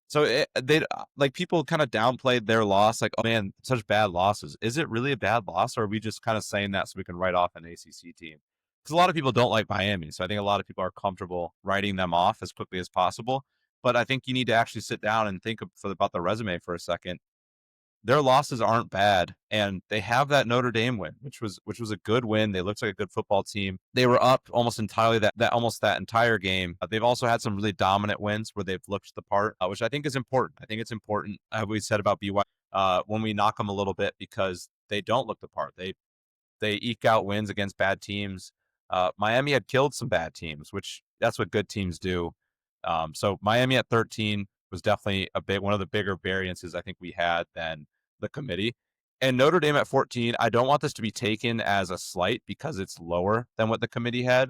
So they like people kind of downplayed their loss, like, oh man, such bad losses. Is it really a bad loss, or are we just kind of saying that so we can write off an ACC team? Because a lot of people don't like Miami, so I think a lot of people are comfortable writing them off as quickly as possible. But I think you need to actually sit down and think about the resume for a second. Their losses aren't bad, and they have that Notre Dame win, which was a good win. They looked like a good football team. They were up almost entirely that entire game. They've also had some really dominant wins where they've looked the part, which I think is important. I think it's important. We said about BYU when we knock them a little bit because they don't look the part. They eke out wins against bad teams. Miami had killed some bad teams, which that's what good teams do. So Miami at 13 was definitely one of the bigger variances I think we had than the committee. And Notre Dame at 14, I don't want this to be taken as a slight because it's lower than what the committee had.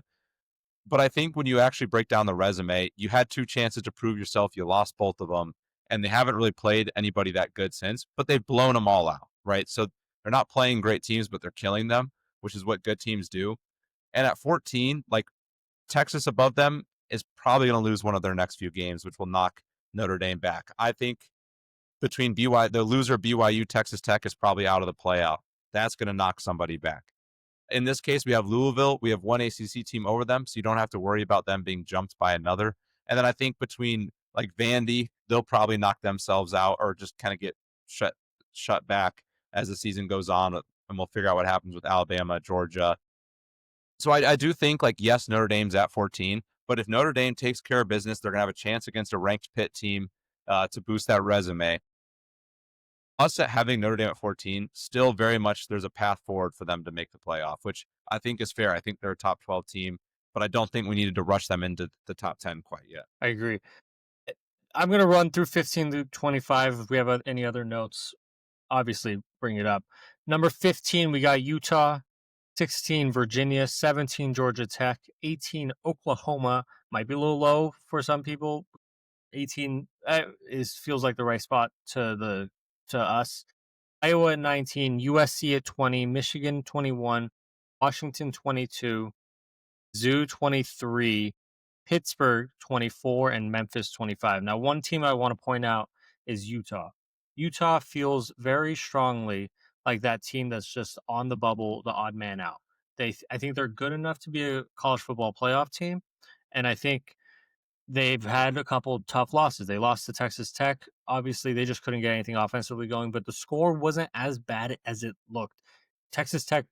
But I think when you actually break down the resume, you had two chances to prove yourself. You lost both of them, and they haven't really played anybody that good since, but they've blown them all out, right? So they're not playing great teams, but they're killing them, which is what good teams do. And at 14, like Texas above them is probably going to lose one of their next few games, which will knock Notre Dame back. I think between the loser BYU Texas Tech is probably out of the playoff. That's going to knock somebody back. In this case, we have Louisville. We have one ACC team over them, so you don't have to worry about them being jumped by another. And then I think between like Vandy, they'll probably knock themselves out or just kind of get shut back as the season goes on, and we'll figure out what happens with Alabama, Georgia. So I do think, like, yes, Notre Dame's at 14, but if Notre Dame takes care of business, they're going to have a chance against a ranked Pitt team to boost that resume. Us at having Notre Dame at 14, still very much there's a path forward for them to make the playoff, which I think is fair. I think they're a top 12 team, but I don't think we needed to rush them into the top 10 quite yet. I agree. I'm going to run through 15 to 25. If we have any other notes, obviously bring it up. Number 15, we got Utah. 16, Virginia. 17, Georgia Tech. 18, Oklahoma. Might be a little low for some people. 18 feels like the right spot to us. Iowa at 19, USC at 20, Michigan 21, Washington 22, Zoo 23, Pittsburgh 24, and Memphis 25. Now, one team I want to point out is Utah. Utah feels very strongly like that team that's just on the bubble, the odd man out. I think they're good enough to be a college football playoff team, and I think they've had a couple tough losses. They lost to Texas Tech. Obviously, they just couldn't get anything offensively going, but the score wasn't as bad as it looked. Texas Tech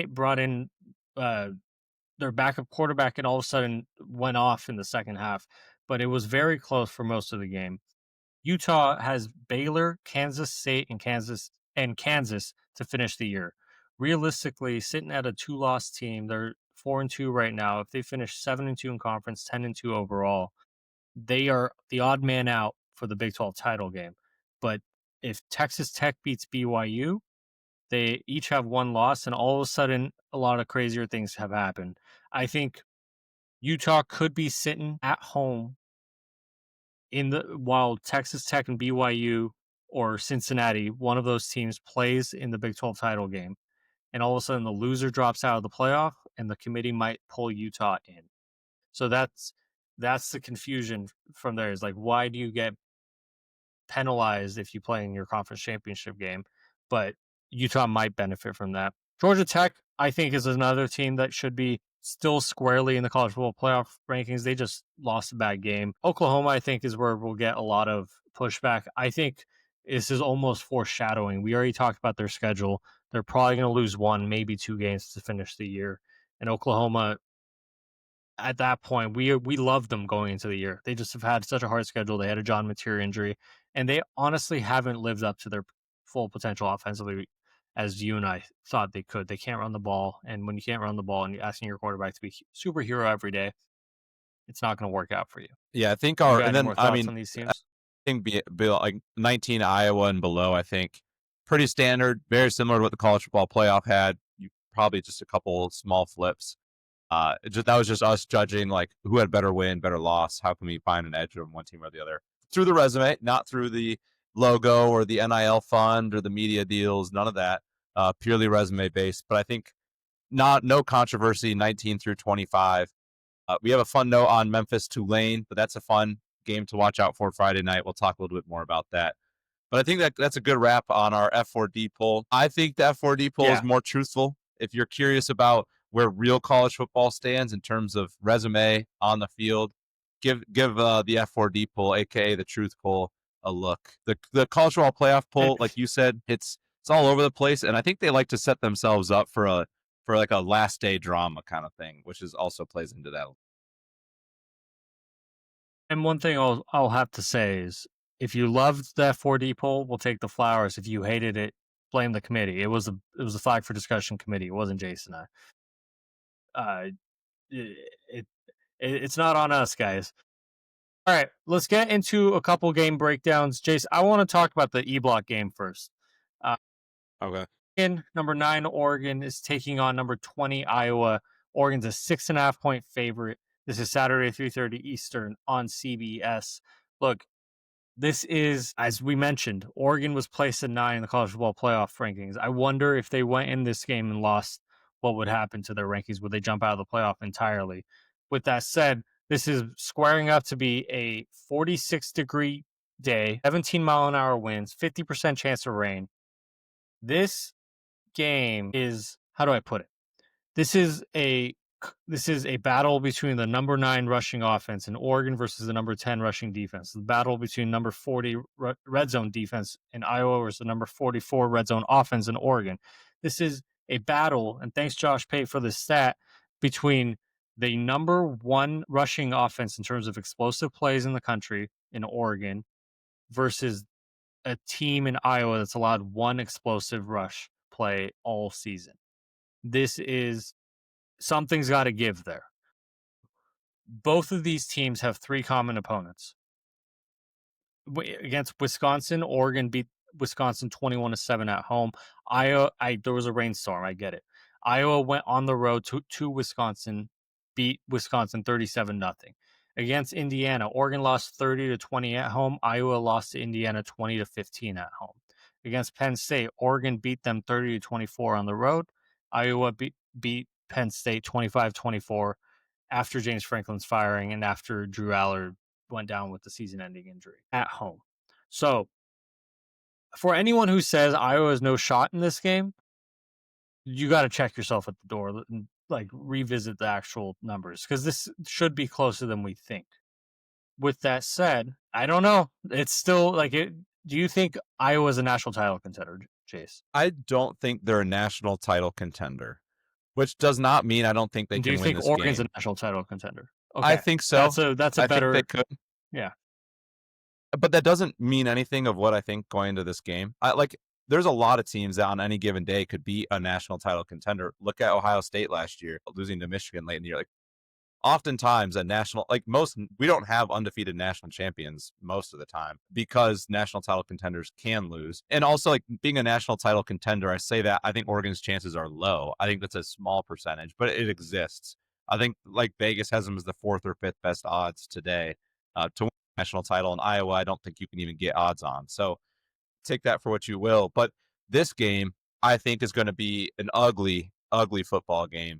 brought in their backup quarterback and all of a sudden went off in the second half, but it was very close for most of the game. Utah has Baylor, Kansas State, and Kansas to finish the year. Realistically, sitting at a 2-loss team, they're 4-2 right now. If they finish 7-2 in conference, 10-2 overall, they are the odd man out for the Big 12 title game. But if Texas Tech beats BYU, they each have one loss, and all of a sudden, a lot of crazier things have happened. I think Utah could be sitting at home while Texas Tech and BYU or Cincinnati, one of those teams, plays in the Big 12 title game, and all of a sudden the loser drops out of the playoff, and the committee might pull Utah in. So that's the confusion from there. Is like, why do you get penalized if you play in your conference championship game? But Utah might benefit from that. Georgia Tech, I think, is another team that should be still squarely in the college football playoff rankings. They just lost a bad game. Oklahoma, I think, is where we'll get a lot of pushback. I think this is almost foreshadowing. We already talked about their schedule. They're probably going to lose one, maybe 2 games to finish the year. And Oklahoma, at that point, we loved them going into the year. They just have had such a hard schedule. They had a John Mateer injury, and they honestly haven't lived up to their full potential offensively as you and I thought they could. They can't run the ball, and when you can't run the ball and you're asking your quarterback to be superhero every day, it's not going to work out for you. Yeah, I think You our got and any then more I thoughts mean on these teams? think be like 19 Iowa and below, I think. Pretty standard, very similar to what the college football playoff had. You probably just a couple small flips. That was just us judging like who had better win, better loss. How can we find an edge on one team or the other through the resume, not through the logo or the NIL fund or the media deals. None of that. Purely resume based. But I think no controversy. 19 through 25. We have a fun note on Memphis Tulane, but that's a fun game to watch out for Friday night. We'll talk a little bit more about that. But I think that's a good wrap on our F4D poll. I think the F4D poll is more truthful. If you're curious about where real college football stands in terms of resume on the field, give the F4D poll, aka the Truth poll, a look. The college football playoff poll, like you said, it's all over the place, and I think they like to set themselves up for like a last day drama kind of thing, which is also plays into that. And one thing I'll have to say is, if you loved the F4D poll, we'll take the flowers. If you hated it, blame the committee. It was a flag for discussion committee. It wasn't Jason and I. It's not on us, guys. All right, let's get into a couple game breakdowns. Jace, I want to talk about the E-Block game first. Okay. Number 9 Oregon is taking on number 20 Iowa. Oregon's a 6.5-point favorite. This is Saturday, 3:30 Eastern on CBS. Look, this is, as we mentioned, Oregon was placed at 9 in the college football playoff rankings. I wonder if they went in this game and lost, what would happen to their rankings? Would they jump out of the playoff entirely? With that said, this is squaring up to be a 46-degree day, 17-mile-an-hour winds, 50% chance of rain. This game is, how do I put it? This is a battle between the number 9 rushing offense in Oregon versus the number 10 rushing defense. The battle between number 40 red zone defense in Iowa versus the number 44 red zone offense in Oregon. This is a battle, and thanks Josh Pate for this stat, between the number 1 rushing offense in terms of explosive plays in the country in Oregon versus a team in Iowa that's allowed 1 explosive rush play all season. This is, something's got to give there. Both of these teams have 3 common opponents. Against Wisconsin, Oregon beat Wisconsin 21-7 at home. There was a rainstorm, I get it. Iowa went on the road to Wisconsin, beat Wisconsin 37-0. Against Indiana, Oregon lost 30-20 at home. Iowa lost to Indiana 20-15 at home. Against Penn State, Oregon beat them 30-24 on the road. Iowa beat Penn State 25-24 after James Franklin's firing and after Drew Aller went down with the season-ending injury at home. So, for anyone who says Iowa has no shot in this game, you got to check yourself at the door and like revisit the actual numbers, because this should be closer than we think. With that said, I don't know. It's still like it. Do you think Iowa's a national title contender, Chase? I don't think they're a national title contender, which does not mean I don't think they Do can you win think this Oregon's game. a national title contender? Okay. I think so. That's a I better. think they could. Yeah. But that doesn't mean anything of what I think going into this game. There's a lot of teams that on any given day could be a national title contender. Look at Ohio State last year, losing to Michigan late in the year. Like, oftentimes a national, we don't have undefeated national champions most of the time because national title contenders can lose. And also, like, being a national title contender, I say that I think Oregon's chances are low. I think that's a small percentage, but it exists. I think like Vegas has them as the 4th or 5th best odds today to win a national title. In Iowa, I don't think you can even get odds on. So take that for what you will. But this game, I think, is going to be an ugly, ugly football game.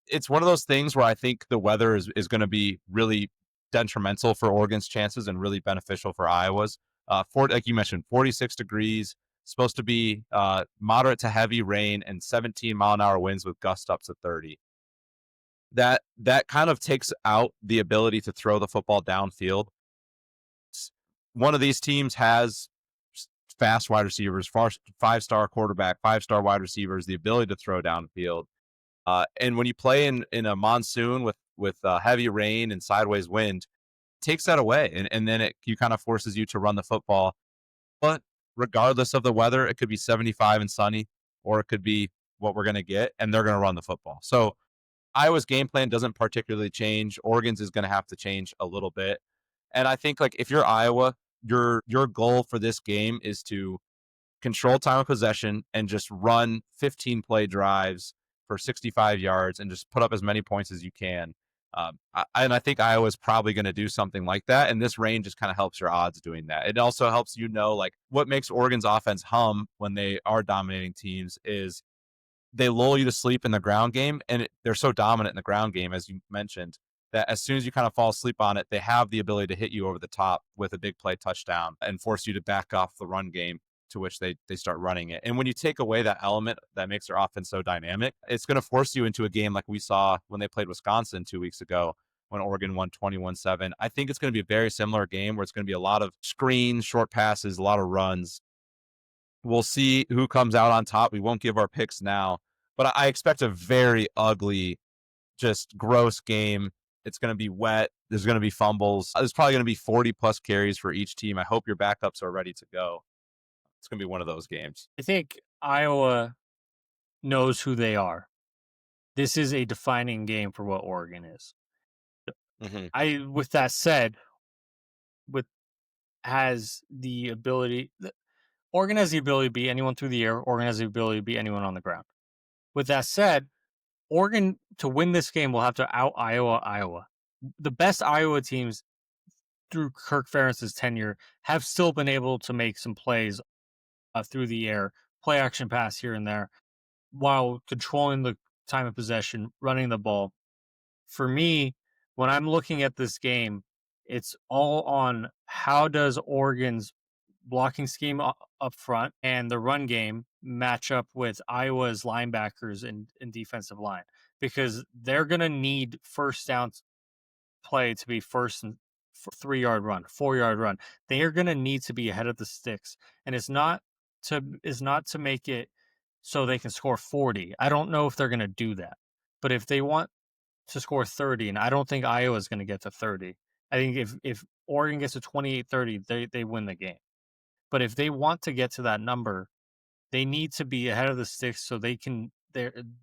It's one of those things where I think the weather is going to be really detrimental for Oregon's chances and really beneficial for Iowa's. Like you mentioned, 46 degrees, supposed to be moderate to heavy rain and 17-mile-an-hour winds with gust ups to 30. That kind of takes out the ability to throw the football downfield. One of these teams has fast wide receivers, 5-star quarterback, 5-star wide receivers, the ability to throw downfield. And when you play in a monsoon with heavy rain and sideways wind, it takes that away. And then you kind of forces you to run the football. But regardless of the weather, it could be 75 and sunny, or it could be what we're going to get, and they're going to run the football. So Iowa's game plan doesn't particularly change. Oregon's is going to have to change a little bit. And I think like if you're Iowa, your goal for this game is to control time of possession and just run 15 play drives for 65 yards and just put up as many points as you can. And I think Iowa is probably going to do something like that. And this range just kind of helps your odds doing that. It also helps like what makes Oregon's offense hum when they are dominating teams is they lull you to sleep in the ground game, and they're so dominant in the ground game, as you mentioned, that as soon as you kind of fall asleep on it, they have the ability to hit you over the top with a big play touchdown and force you to back off the run game to which they start running it. And when you take away that element that makes their offense so dynamic, it's going to force you into a game like we saw when they played Wisconsin 2 weeks ago when Oregon won 21-7. I think it's going to be a very similar game where it's going to be a lot of screens, short passes, a lot of runs. We'll see who comes out on top. We won't give our picks now, but I expect a very ugly, just gross game. It's going to be wet. There's going to be fumbles. There's probably going to be 40 plus carries for each team. I hope your backups are ready to go. It's going to be one of those games. I think Iowa knows who they are. This is a defining game for what Oregon is. With that said, with has the ability. Oregon has the ability to beat anyone through the air. Oregon has the ability to beat anyone on the ground. With that said, Oregon to win this game will have to out Iowa. The best Iowa teams through Kirk Ferentz's tenure have still been able to make some plays through the air, play action pass here and there, while controlling the time of possession, running the ball. For me, when I'm looking at this game, it's all on how does Oregon's blocking scheme up front and the run game match up with Iowa's linebackers and defensive line, because they're going to need first down play to be first and 3-yard run, 4-yard run. They are going to need to be ahead of the sticks, and it's not to make it so they can score 40. I don't know if they're going to do that, but if they want to score 30, and I don't think Iowa is going to get to 30. I think if Oregon gets to 28-30, they win the game. But if they want to get to that number, they need to be ahead of the sticks so they can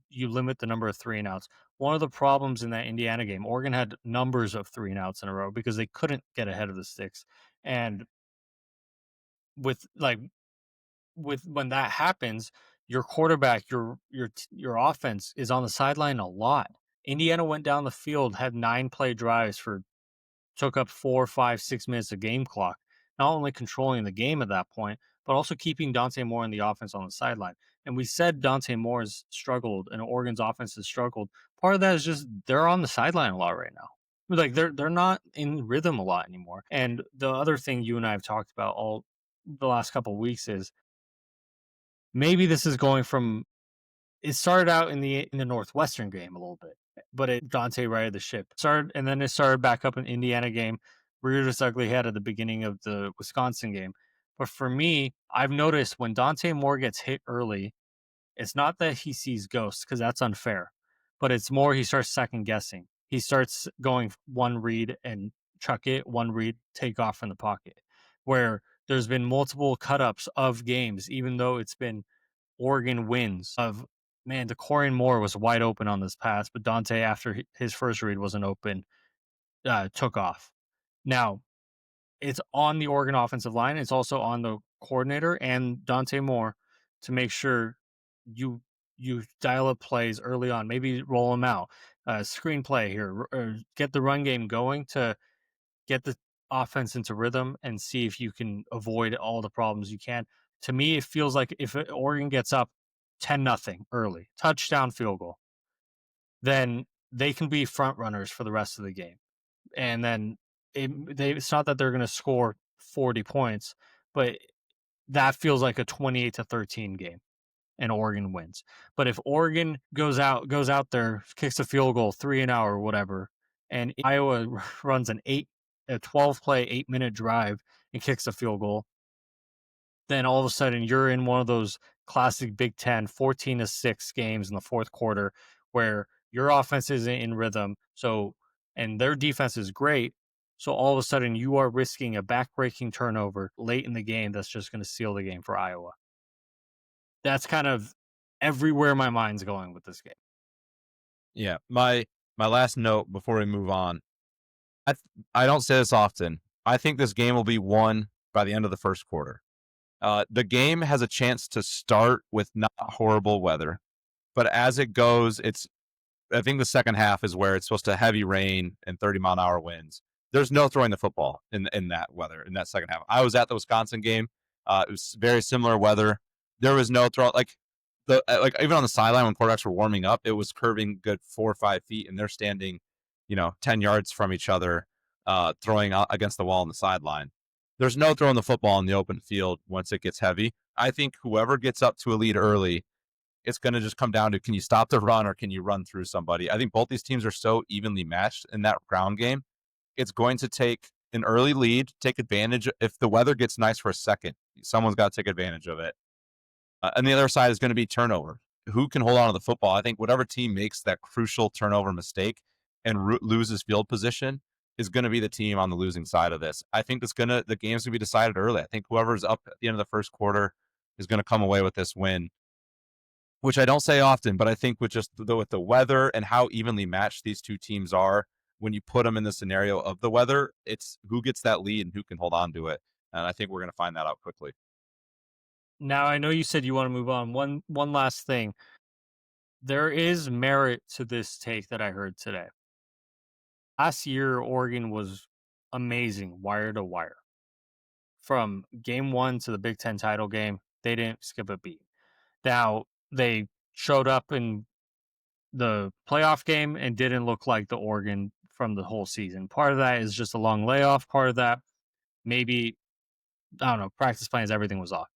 you limit the number of 3-and-outs. One of the problems in that Indiana game, Oregon had numbers of 3-and-outs in a row because they couldn't get ahead of the sticks. And with when that happens, your quarterback, your offense is on the sideline a lot. Indiana went down the field, had 9 play drives took up 4, 5, 6 minutes of game clock, not only controlling the game at that point, but also keeping Dante Moore in the offense on the sideline. And we said Dante Moore has struggled and Oregon's offense has struggled. Part of that is just they're on the sideline a lot right now. Like they're not in rhythm a lot anymore. And the other thing you and I have talked about all the last couple of weeks is maybe this is going from it started out in the Northwestern game a little bit, but Dante righted the ship. And then it started back up in Indiana game, reared its ugly head at the beginning of the Wisconsin game. But for me, I've noticed when Dante Moore gets hit early, it's not that he sees ghosts because that's unfair, but it's more he starts second guessing. He starts going one read and chuck it, one read, take off from the pocket, where there's been multiple cut ups of games, even though it's been Oregon wins of man, DeCorian Moore was wide open on this pass, but Dante, after his first read wasn't open, took off. Now, it's on the Oregon offensive line. It's also on the coordinator and Dante Moore to make sure you dial up plays early on. Maybe roll them out, screen play here, or get the run game going to get the offense into rhythm and see if you can avoid all the problems you can. To me, it feels like if Oregon gets up 10-0 early, touchdown field goal, then they can be front runners for the rest of the game. And then it's not that they're going to score 40 points, but that feels like a 28-13 game and Oregon wins. But if Oregon goes out there, kicks a field goal, 3-and-out or whatever, and Iowa runs a 12 play, 8-minute drive and kicks a field goal, then all of a sudden you're in one of those classic Big Ten 14-6 games in the fourth quarter where your offense isn't in rhythm. So, and their defense is great. So all of a sudden you are risking a backbreaking turnover late in the game that's just going to seal the game for Iowa. That's kind of everywhere my mind's going with this game. Yeah. My last note before we move on. I don't say this often, I think this game will be won by the end of the first quarter. The game has a chance to start with not horrible weather, but as it goes, I think the second half is where it's supposed to heavy rain and 30-mile-an-hour winds. There's no throwing the football in that weather in that second half. I was at the Wisconsin game. It was very similar weather. There was no throw like even on the sideline when quarterbacks were warming up, it was curving good 4 or 5 feet, and they're standing, 10 yards from each other, throwing out against the wall on the sideline. There's no throwing the football in the open field once it gets heavy. I think whoever gets up to a lead early, it's going to just come down to, can you stop the run or can you run through somebody? I think both these teams are so evenly matched in that ground game. It's going to take an early lead, take advantage. If the weather gets nice for a second, someone's got to take advantage of it. And the other side is going to be turnover. Who can hold on to the football? I think whatever team makes that crucial turnover mistake and loses field position is going to be the team on the losing side of this. I think the game's going to be decided early. I think whoever's up at the end of the first quarter is going to come away with this win, which I don't say often, but I think with the weather and how evenly matched these two teams are, when you put them in the scenario of the weather, it's who gets that lead and who can hold on to it. And I think we're going to find that out quickly. Now, I know you said you want to move on. One last thing. There is merit to this take that I heard today. Last year, Oregon was amazing, wire to wire. From game one to the Big Ten title game, they didn't skip a beat. Now, they showed up in the playoff game and didn't look like the Oregon from the whole season. Part of that is just a long layoff. Part of that, maybe, I don't know, practice plans, everything was off.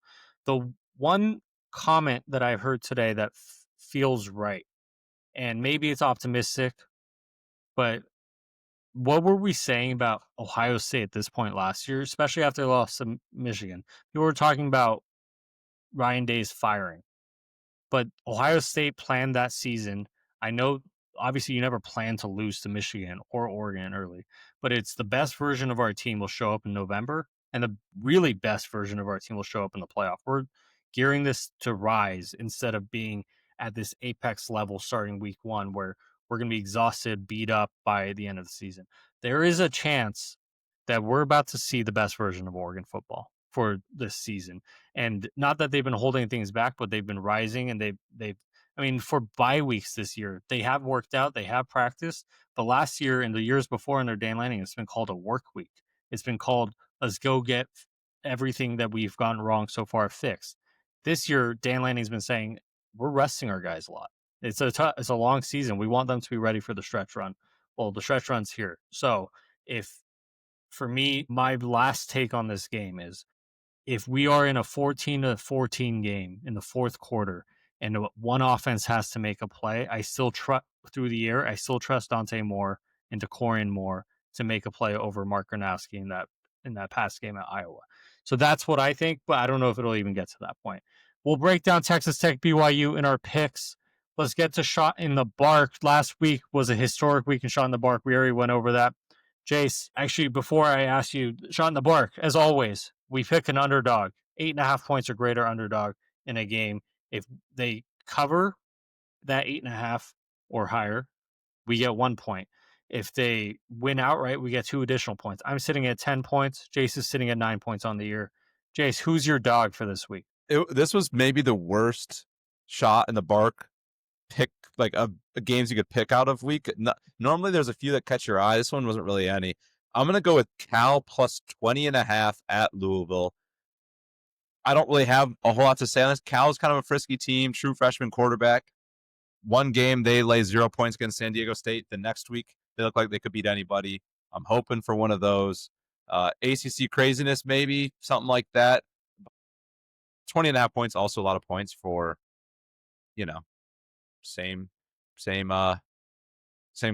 The one comment that I've heard today that feels right, and maybe it's optimistic, but what were we saying about Ohio State at this point last year, especially after they lost to Michigan? People were talking about Ryan Day's firing, but Ohio State planned that season. I know, obviously, you never plan to lose to Michigan or Oregon early, but it's the best version of our team will show up in November, and the really best version of our team will show up in the playoff. We're gearing this to rise instead of being at this apex level starting week one where we're going to be exhausted, beat up by the end of the season. There is a chance that we're about to see the best version of Oregon football for this season. And not that they've been holding things back, but they've been rising, and they've I mean, for bye weeks this year, they have worked out, they have practiced. But last year and the years before under Dan Lanning, it's been called a work week. It's been called, let's go get everything that we've gotten wrong so far fixed. This year, Dan Lanning's been saying, we're resting our guys a lot. It's a long season. We want them to be ready for the stretch run. Well, the stretch run's here. So if, for me, my last take on this game is, if we are in a 14-14 game in the fourth quarter and one offense has to make a play, I still trust through the air. I still trust Dante Moore and DeCorian Moore to make a play over Mark Gronowski in that past game at Iowa. So that's what I think, but I don't know if it'll even get to that point. We'll break down Texas Tech BYU in our picks. Let's get to Shot in the Bark. Last week was a historic week in Shot in the Bark. We already went over that. Jace, actually, before I ask you, Shot in the Bark, as always, we pick an underdog, 8.5 points or greater underdog in a game. If they cover that 8.5 or higher, we get 1 point. If they win outright, we get 2 additional points. I'm sitting at 10 points. Jace is sitting at 9 points on the year. Jace, who's your dog for this week? This was maybe the worst Shot in the Bark pick, like a games you could pick out of week. Normally there's a few that catch your eye. This one wasn't really any. I'm going to go with Cal plus 20.5 at Louisville. I don't really have a whole lot to say on this. Cal is kind of a frisky team, true freshman quarterback. One game, they lay 0 points against San Diego State. The next week, they look like they could beat anybody. I'm hoping for one of those. ACC craziness, maybe, something like that. 20.5 points, also a lot of points for, same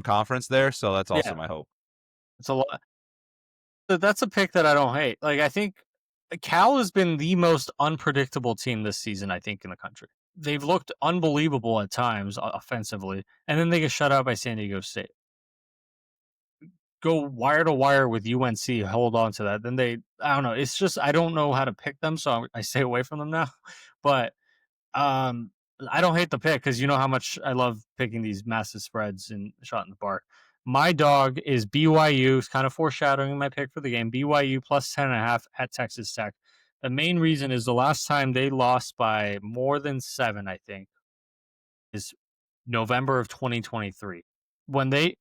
conference there. So that's also my hope. It's a lot. That's a pick that I don't hate. Like, I think Cal has been the most unpredictable team this season, I think, in the country. They've looked unbelievable at times offensively, and then they get shut out by San Diego State. Go wire to wire with UNC, hold on to that. Then I don't know. It's just, I don't know how to pick them, so I stay away from them now. But I don't hate the pick because you know how much I love picking these massive spreads and Shot in the Bark. My dog is BYU. It's kind of foreshadowing my pick for the game. BYU plus 10.5 at Texas Tech. The main reason is the last time they lost by more than 7, I think, is November of 2023. When they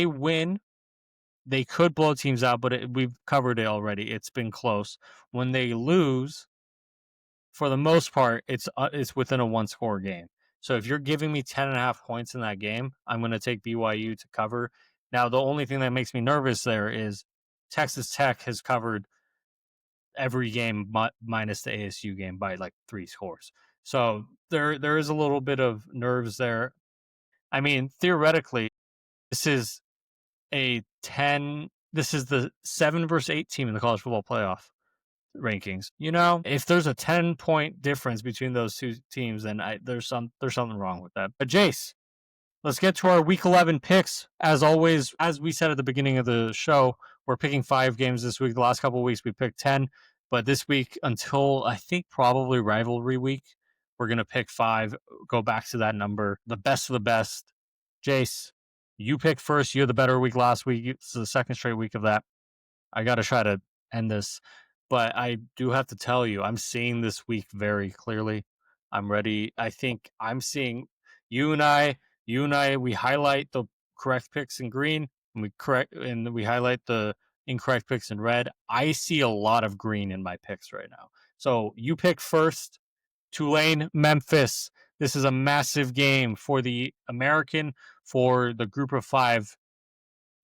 win, they could blow teams out, but we've covered it already. It's been close. When they lose, for the most part, it's within a 1-score game. So if you're giving me 10.5 points in that game, I'm going to take BYU to cover. Now, the only thing that makes me nervous there is Texas Tech has covered every game minus the ASU game by like 3 scores. So there is a little bit of nerves there. I mean, theoretically, this is this is the 7 versus 8 team in the college football playoff rankings. If there's a 10-point difference between those two teams, then there's something wrong with that. But Jace, let's get to our week 11 picks. As always, as we said at the beginning of the show, we're picking 5 games this week. The last couple of weeks we picked 10, but this week, until I think probably rivalry week, we're going to pick 5, go back to that number, the best of the best. Jace, you pick first. You had the better week last week. It's the second straight week of that. I got to try to end this, but I do have to tell you, I'm seeing this week very clearly. I'm ready. I think I'm seeing you and I, we highlight the correct picks in green, and we highlight the incorrect picks in red. I see a lot of green in my picks right now. So you pick first. Tulane, Memphis. This is a massive game for the American, for the group of 5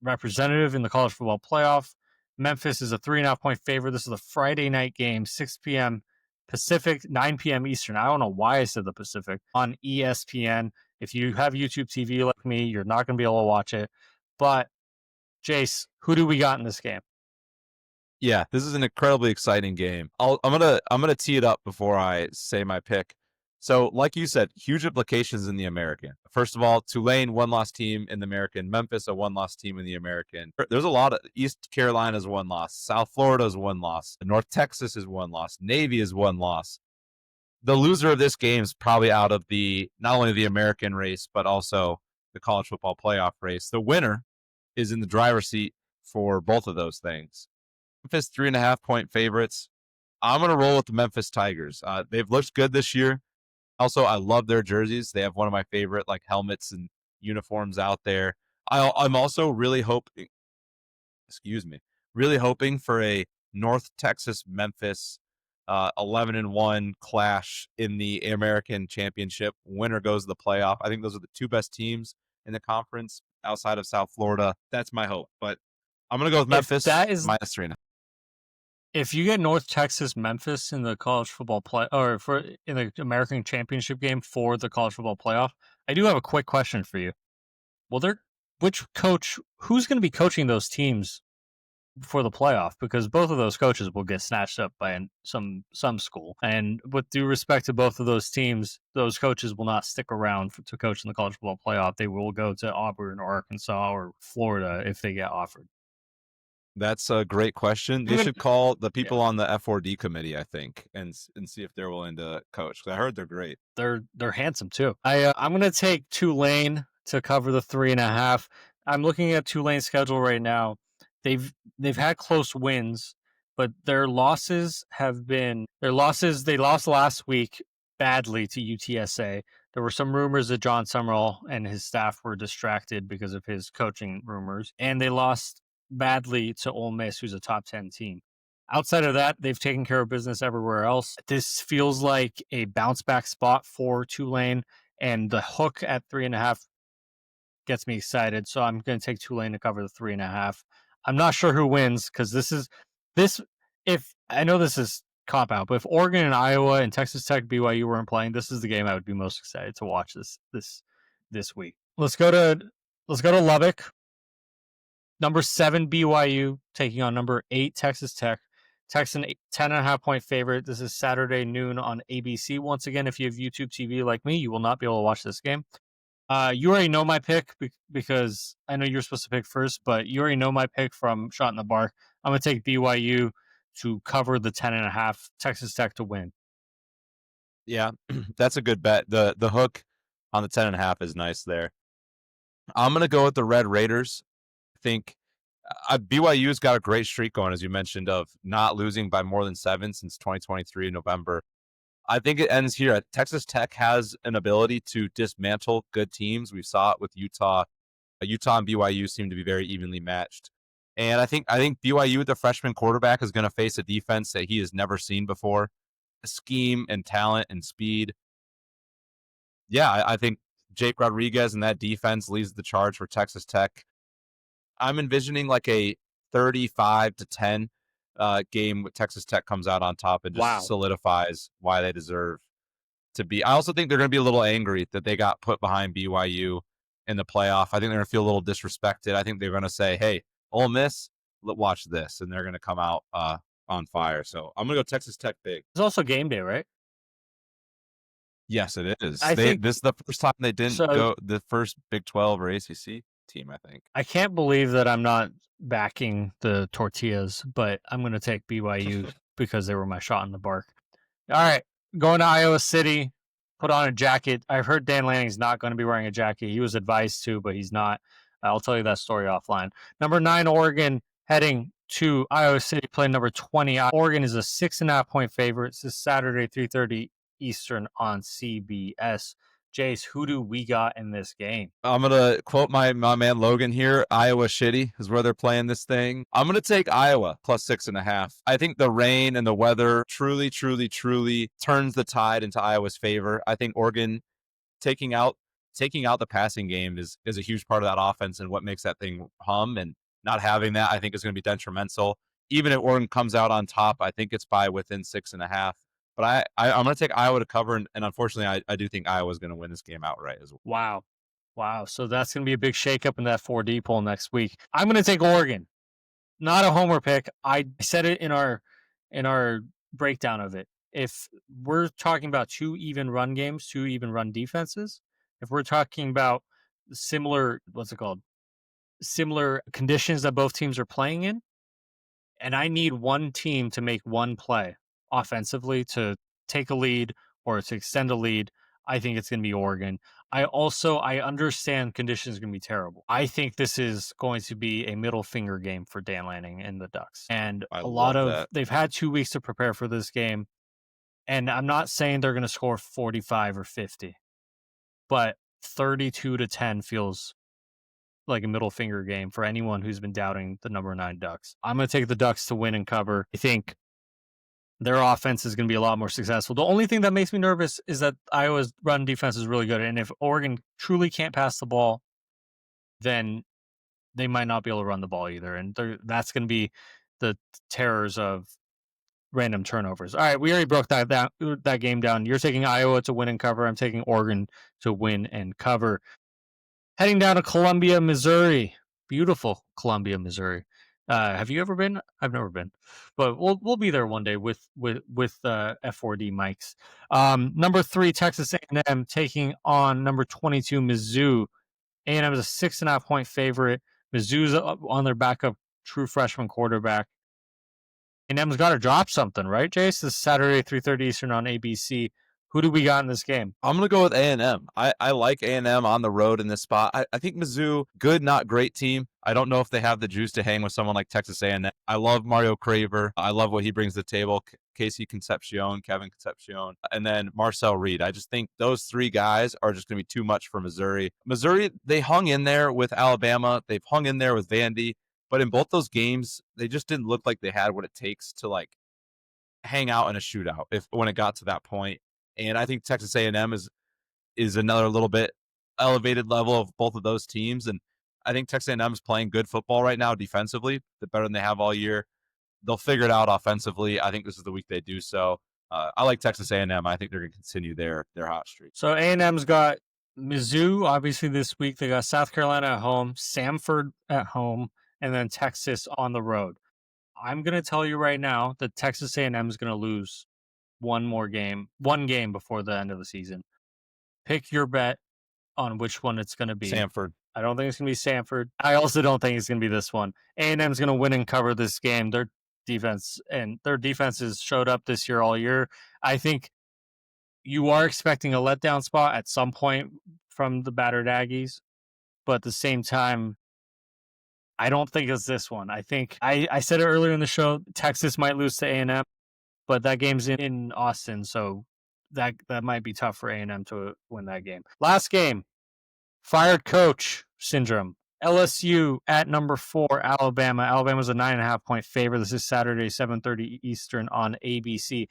representative in the college football playoff. Memphis is a 3.5-point favorite. This is a Friday night game, 6 p.m. Pacific, 9 p.m. Eastern. I don't know why I said the Pacific, on ESPN. If you have YouTube TV like me, you're not going to be able to watch it. But, Jace, who do we got in this game? Yeah, this is an incredibly exciting game. I'm gonna tee it up before I say my pick. So, like you said, huge implications in the American. First of all, Tulane, 1-loss team in the American. Memphis, a 1-loss team in the American. There's a lot of East Carolina's 1 loss. South Florida's 1 loss. North Texas is 1 loss. Navy is 1 loss. The loser of this game is probably out of the not only the American race, but also the college football playoff race. The winner is in the driver's seat for both of those things. Memphis 3.5-point favorites. I'm going to roll with the Memphis Tigers. They've looked good this year. Also, I love their jerseys. They have one of my favorite helmets and uniforms out there. I'm also really hoping for a North Texas Memphis 11-1 clash in the American Championship. Winner goes to the playoff. I think those are the 2 best teams in the conference outside of South Florida. That's my hope. But I'm going to go with Memphis minus 3.5. If you get North Texas Memphis in the college football in the American Championship game for the college football playoff, I do have a quick question for you. Who's going to be coaching those teams for the playoff? Because both of those coaches will get snatched up by some school. And with due respect to both of those teams, those coaches will not stick around to coach in the college football playoff. They will go to Auburn or Arkansas or Florida if they get offered. That's a great question. They should call the people on the F4D committee, I think, and see if they're willing to coach. I heard they're great. They're handsome too. I'm going to take Tulane to cover the 3.5. I'm looking at Tulane's schedule right now. They've had close wins, but their losses. They lost last week badly to UTSA. There were some rumors that John Summerall and his staff were distracted because of his coaching rumors, and they lost badly to Ole Miss, who's a top 10 team. Outside of that, they've taken care of business everywhere else. This feels like a bounce back spot for Tulane, and the hook at 3.5 gets me excited. So I'm going to take Tulane to cover the 3.5. I'm not sure who wins because if I know this is cop out, but if Oregon and Iowa and Texas Tech BYU weren't playing, this is the game I would be most excited to watch this week. Let's go to Lubbock. Number 7 BYU taking on number 8 Texas Tech. Tech's an 10.5-point favorite. This is Saturday noon on ABC. Once again, if you have YouTube TV like me, you will not be able to watch this game. You already know my pick because I know you're supposed to pick first, but you already know my pick from Shot in the Bark. I'm going to take BYU to cover the 10.5, Texas Tech to win. Yeah, that's a good bet. The hook on the 10.5 is nice there. I'm going to go with the Red Raiders. I think BYU's got a great streak going, as you mentioned, of not losing by more than 7 since 2023 in November. I think it ends here. Texas Tech has an ability to dismantle good teams. We saw it with Utah. Utah and BYU seem to be very evenly matched. And I think BYU with the freshman quarterback is going to face a defense that he has never seen before. Scheme and talent and speed. Yeah, I think Jake Rodriguez and that defense leads the charge for Texas Tech. I'm envisioning like a 35-10 game with Texas Tech comes out on top and just Wow. solidifies why they deserve to be. I also think they're going to be a little angry that they got put behind BYU in the playoff. I think they're going to feel a little disrespected. I think they're going to say, "Hey, Ole Miss, watch this," and they're going to come out on fire. So I'm going to go Texas Tech big. It's also game day, right? Yes, it is. I think This is the first time they didn't so. go the first Big 12 or ACC team, I think. I can't believe that I'm not backing the tortillas, but I'm going to take BYU because they were my shot in the bark. All right, going to Iowa City. Put on a jacket. I've heard Dan Lanning's not going to be wearing a jacket. He was advised to, but he's not. I'll tell you that story offline. Number 9, Oregon heading to Iowa City, playing number 20. Oregon is a 6.5-point favorite. It's this Saturday, 3:30 Eastern on CBS. Jace, who do we got in this game? I'm going to quote my man Logan here. Iowa shitty is where they're playing this thing. I'm going to take Iowa plus 6.5. I think the rain and the weather truly, truly, truly turns the tide into Iowa's favor. I think Oregon taking out the passing game is a huge part of that offense and what makes that thing hum. And not having that, I think, is going to be detrimental. Even if Oregon comes out on top, I think it's by within 6.5. But I'm going to take Iowa to cover, and unfortunately, I do think Iowa's going to win this game outright as well. Wow. Wow. So that's going to be a big shakeup in that F4D poll next week. I'm going to take Oregon. Not a homer pick. I said it in our breakdown of it. If we're talking about 2 even run games, 2 even run defenses, if we're talking about similar, similar conditions that both teams are playing in, and I need one team to make one play offensively to take a lead or to extend a lead, I think it's going to be Oregon. I understand conditions are going to be terrible. I think this is going to be a middle finger game for Dan Lanning and the Ducks. And they've had 2 weeks to prepare for this game. And I'm not saying they're going to score 45 or 50, but 32-10 feels like a middle finger game for anyone who's been doubting the number 9 Ducks. I'm going to take the Ducks to win and cover. I think their offense is going to be a lot more successful. The only thing that makes me nervous is that Iowa's run defense is really good. And if Oregon truly can't pass the ball, then they might not be able to run the ball either. And that's going to be the terrors of random turnovers. All right, we already broke that game down. You're taking Iowa to win and cover. I'm taking Oregon to win and cover. Heading down to Columbia, Missouri. Beautiful Columbia, Missouri. Have you ever been? I've never been, but we'll be there one day with F4D mics. Number 3, Texas A&M taking on number 22, Mizzou. A&M is a 6.5-point favorite. Mizzou's on their backup true freshman quarterback. A&M's got to drop something, right, Jace? This is Saturday, 3:30 Eastern on ABC. Who do we got in this game? I'm going to go with A&M. I like A&M on the road in this spot. I think Mizzou, good, not great team. I don't know if they have the juice to hang with someone like Texas A&M. I love Mario Craver. I love what he brings to the table. Casey Concepcion, Kevin Concepcion, and then Marcel Reed. I just think those 3 guys are just going to be too much for Missouri. Missouri, they hung in there with Alabama. They've hung in there with Vandy. But in both those games, they just didn't look like they had what it takes to like hang out in a shootout when it got to that point. And I think Texas A&M is another little bit elevated level of both of those teams. And I think Texas A&M is playing good football right now defensively, better than they have all year. They'll figure it out offensively. I think this is the week they do so. I like Texas A&M. I think they're going to continue their hot streak. So A&M's got Mizzou, obviously, this week. They got South Carolina at home, Samford at home, and then Texas on the road. I'm going to tell you right now that Texas A&M is going to lose one game before the end of the season. Pick your bet on which one it's going to be. Samford. I don't think it's going to be Samford. I also don't think it's going to be this one. A&M is going to win and cover this game. Their defenses showed up this year all year. I think you are expecting a letdown spot at some point from the battered Aggies. but at the same time, I don't think it's this one. I think I said it earlier in the show. Texas might lose to A&M, but that game's in Austin, so that might be tough for A&M to win that game. Last game, fired coach syndrome. LSU at number 4, Alabama. Alabama's a 9.5-point favorite. This is Saturday, 7:30 Eastern on ABC.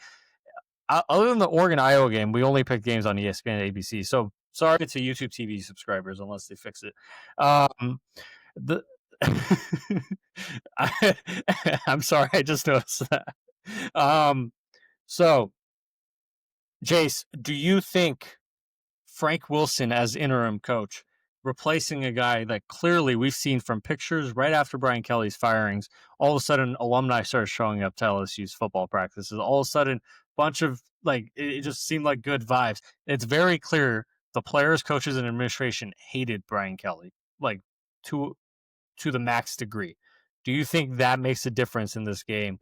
Other than the Oregon-Iowa game, we only picked games on ESPN and ABC. So sorry to YouTube TV subscribers unless they fix it. The I'm sorry, I just noticed that. So, Jace, do you think Frank Wilson as interim coach, replacing a guy that clearly we've seen from pictures right after Brian Kelly's firings, all of a sudden alumni started showing up to LSU's football practices. All of a sudden, bunch of it just seemed like good vibes. It's very clear the players, coaches, and administration hated Brian Kelly, like to the max degree. Do you think that makes a difference in this game?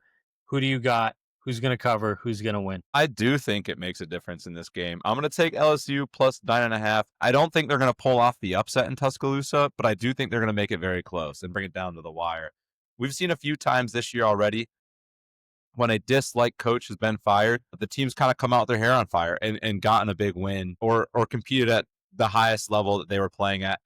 Who do you got? Who's going to cover? Who's going to win? I do think it makes a difference in this game. I'm going to take LSU plus 9.5. I don't think they're going to pull off the upset in Tuscaloosa, but I do think they're going to make it very close and bring it down to the wire. We've seen a few times this year already when a disliked coach has been fired, the team's kind of come out with their hair on fire and gotten a big win or competed at the highest level that they were playing at.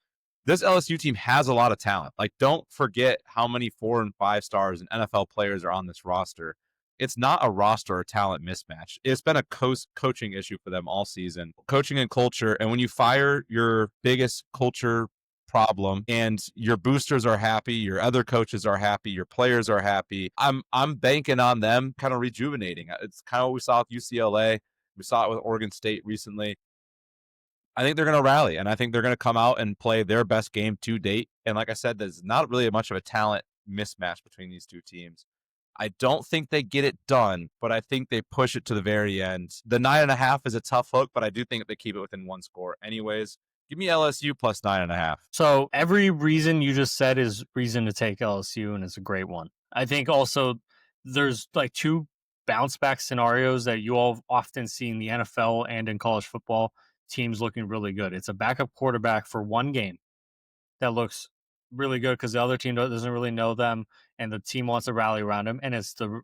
This LSU team has a lot of talent. Like, don't forget how many 4 and 5 stars and NFL players are on this roster. It's not a roster or talent mismatch. It's been a coaching issue for them all season. Coaching and culture. And when you fire your biggest culture problem and your boosters are happy, your other coaches are happy, your players are happy, I'm banking on them kind of rejuvenating. It's kind of what we saw with UCLA. We saw it with Oregon State recently. I think they're going to rally, and I think they're going to come out and play their best game to date. And like I said, there's not really much of a talent mismatch between these two teams. I don't think they get it done, but I think they push it to the very end. The 9.5 is a tough hook, but I do think they keep it within one score. Anyways, give me LSU plus 9.5. So every reason you just said is reason to take LSU, and it's a great one. I think also there's like two bounce back scenarios that you all often see in the NFL and in college football. Teams looking really good. It's a backup quarterback for one game that looks really good because the other team doesn't really know them, and the team wants to rally around him. And it's the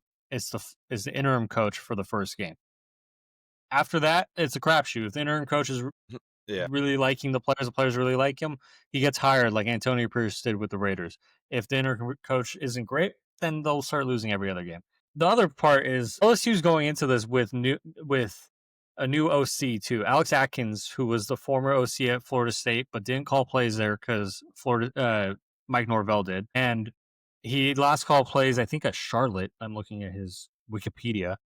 interim coach for the first game. After that, it's a crapshoot. If the interim coach is really liking the players really like him, he gets hired like Antonio Pierce did with the Raiders. If the interim coach isn't great, then they'll start losing every other game. The other part is LSU's going into this with a new OC too. Alex Atkins, who was the former OC at Florida State, but didn't call plays there because Mike Norvell did. And he last called plays, I think, at Charlotte. I'm looking at his Wikipedia.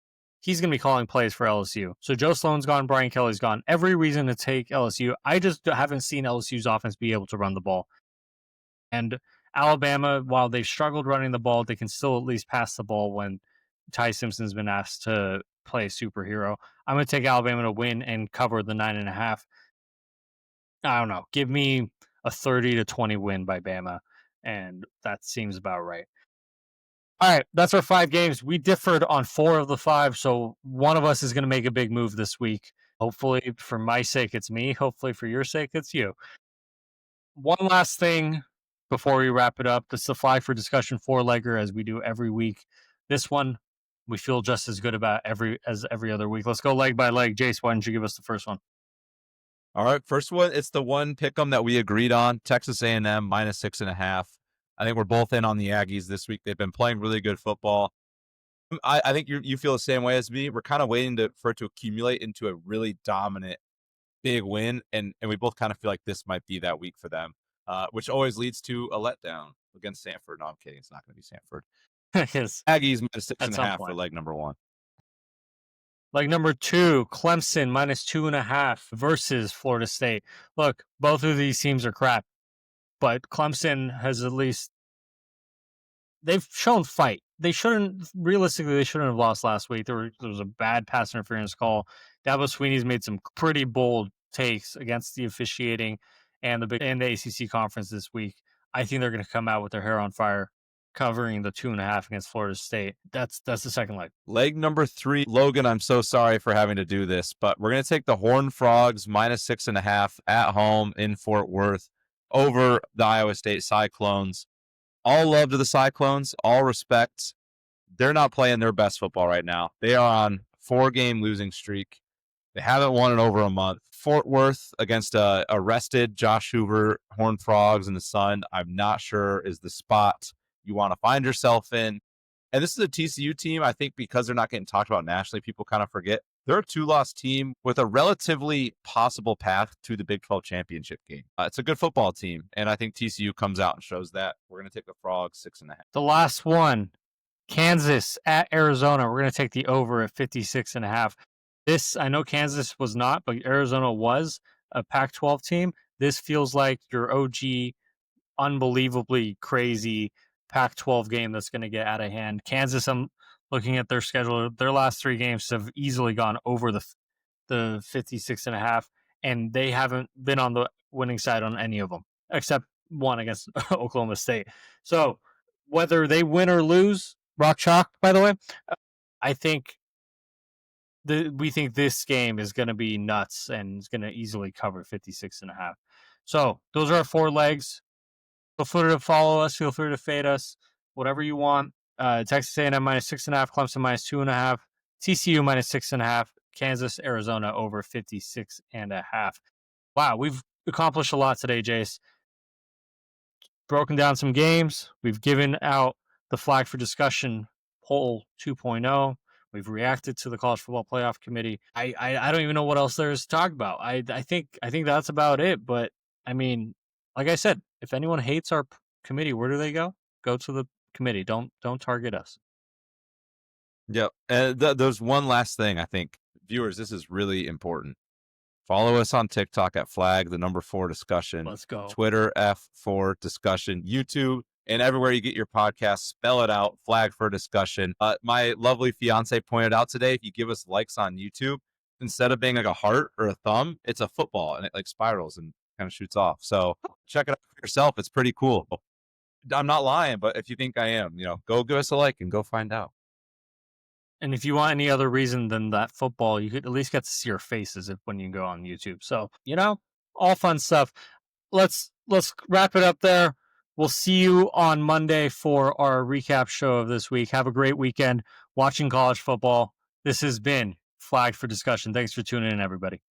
He's going to be calling plays for LSU. So Joe Sloan's gone, Brian Kelly's gone. Every reason to take LSU. I just haven't seen LSU's offense be able to run the ball. And Alabama, while they've struggled running the ball, they can still at least pass the ball when Ty Simpson's been asked to play a superhero. I'm going to take Alabama to win and cover the 9.5. I don't know. Give me a 30-20 win by Bama, and that seems about right. All right, that's our 5 games. We differed on 4 of the 5, so one of us is going to make a big move this week. Hopefully, for my sake, it's me. Hopefully, for your sake, it's you. One last thing before we wrap it up. This is the Flag for Discussion 4-legger, as we do every week. This one, we feel just as good about as every other week. Let's go leg by leg. Jace, why don't you give us the first one? All right, first one, it's the one pick'em that we agreed on, Texas A&M -6.5. I think we're both in on the Aggies this week. They've been playing really good football. I think you feel the same way as me. We're kind of waiting for it to accumulate into a really dominant big win, and we both kind of feel like this might be that week for them, which always leads to a letdown against Stanford. No, I'm kidding. It's not going to be Stanford. Yes. Aggies -6.5 for leg number 1. Leg number 2, Clemson -2.5 versus Florida State. Look, both of these teams are crap, but Clemson has at least they've shown fight. They shouldn't have lost last week. There was a bad pass interference call. Dabo Swinney's made some pretty bold takes against the officiating and the ACC conference this week. I think they're going to come out with their hair on fire, covering the 2.5 against Florida State. That's the second leg. Leg number 3, Logan, I'm so sorry for having to do this, but we're going to take the Horned Frogs -6.5 at home in Fort Worth over the Iowa State Cyclones. All love to the Cyclones, all respect. They're not playing their best football right now. They are on 4-game losing streak. They haven't won in over a month. Fort Worth against a rested Josh Hoover, Horned Frogs in the Sun, I'm not sure is the spot you want to find yourself in. And this is a TCU team, I think, because they're not getting talked about nationally, people kind of forget. They're a 2-loss team with a relatively possible path to the Big 12 championship game. It's a good football team, and I think TCU comes out and shows that. We're going to take the Frogs 6.5. The last one, Kansas at Arizona. We're going to take the over at 56.5. This, I know Kansas was not, but Arizona was a Pac-12 team. This feels like your OG, unbelievably crazy Pac-12 game that's going to get out of hand. Kansas, I'm looking at their schedule. Their last 3 games have easily gone over the 56.5, and they haven't been on the winning side on any of them, except one against Oklahoma State. So whether they win or lose, rock chalk, by the way, I think we think this game is going to be nuts and is going to easily cover 56.5. So those are our 4 legs. Feel free to follow us. Feel free to fade us. Whatever you want. Texas A&M minus 6.5. Clemson minus 2.5. TCU minus 6.5. Kansas, Arizona over 56.5. Wow, we've accomplished a lot today, Jace. Broken down some games. We've given out the flag for discussion poll 2.0. We've reacted to the College Football Playoff Committee. I don't even know what else there is to talk about. I think that's about it. But I mean, like I said, if anyone hates our committee, where do they go? Go to the committee. Don't target us. Yep. There's one last thing, I think. Viewers, this is really important. Follow us on TikTok at flag the number 4 discussion. Let's go. Twitter F4 discussion. YouTube and everywhere you get your podcast, spell it out, flag for discussion. My lovely fiance pointed out today, if you give us likes on YouTube, instead of being like a heart or a thumb, it's a football and it like spirals and kind of shoots off. So check it out for yourself. It's pretty cool. I'm not lying, but if you think I am, go give us a like and go find out. And if you want any other reason than that football, you could at least get to see our faces when you go on YouTube. So, all fun stuff. Let's wrap it up there. We'll see you on Monday for our recap show of this week. Have a great weekend watching college football. This has been Flag for Discussion. Thanks for tuning in, everybody.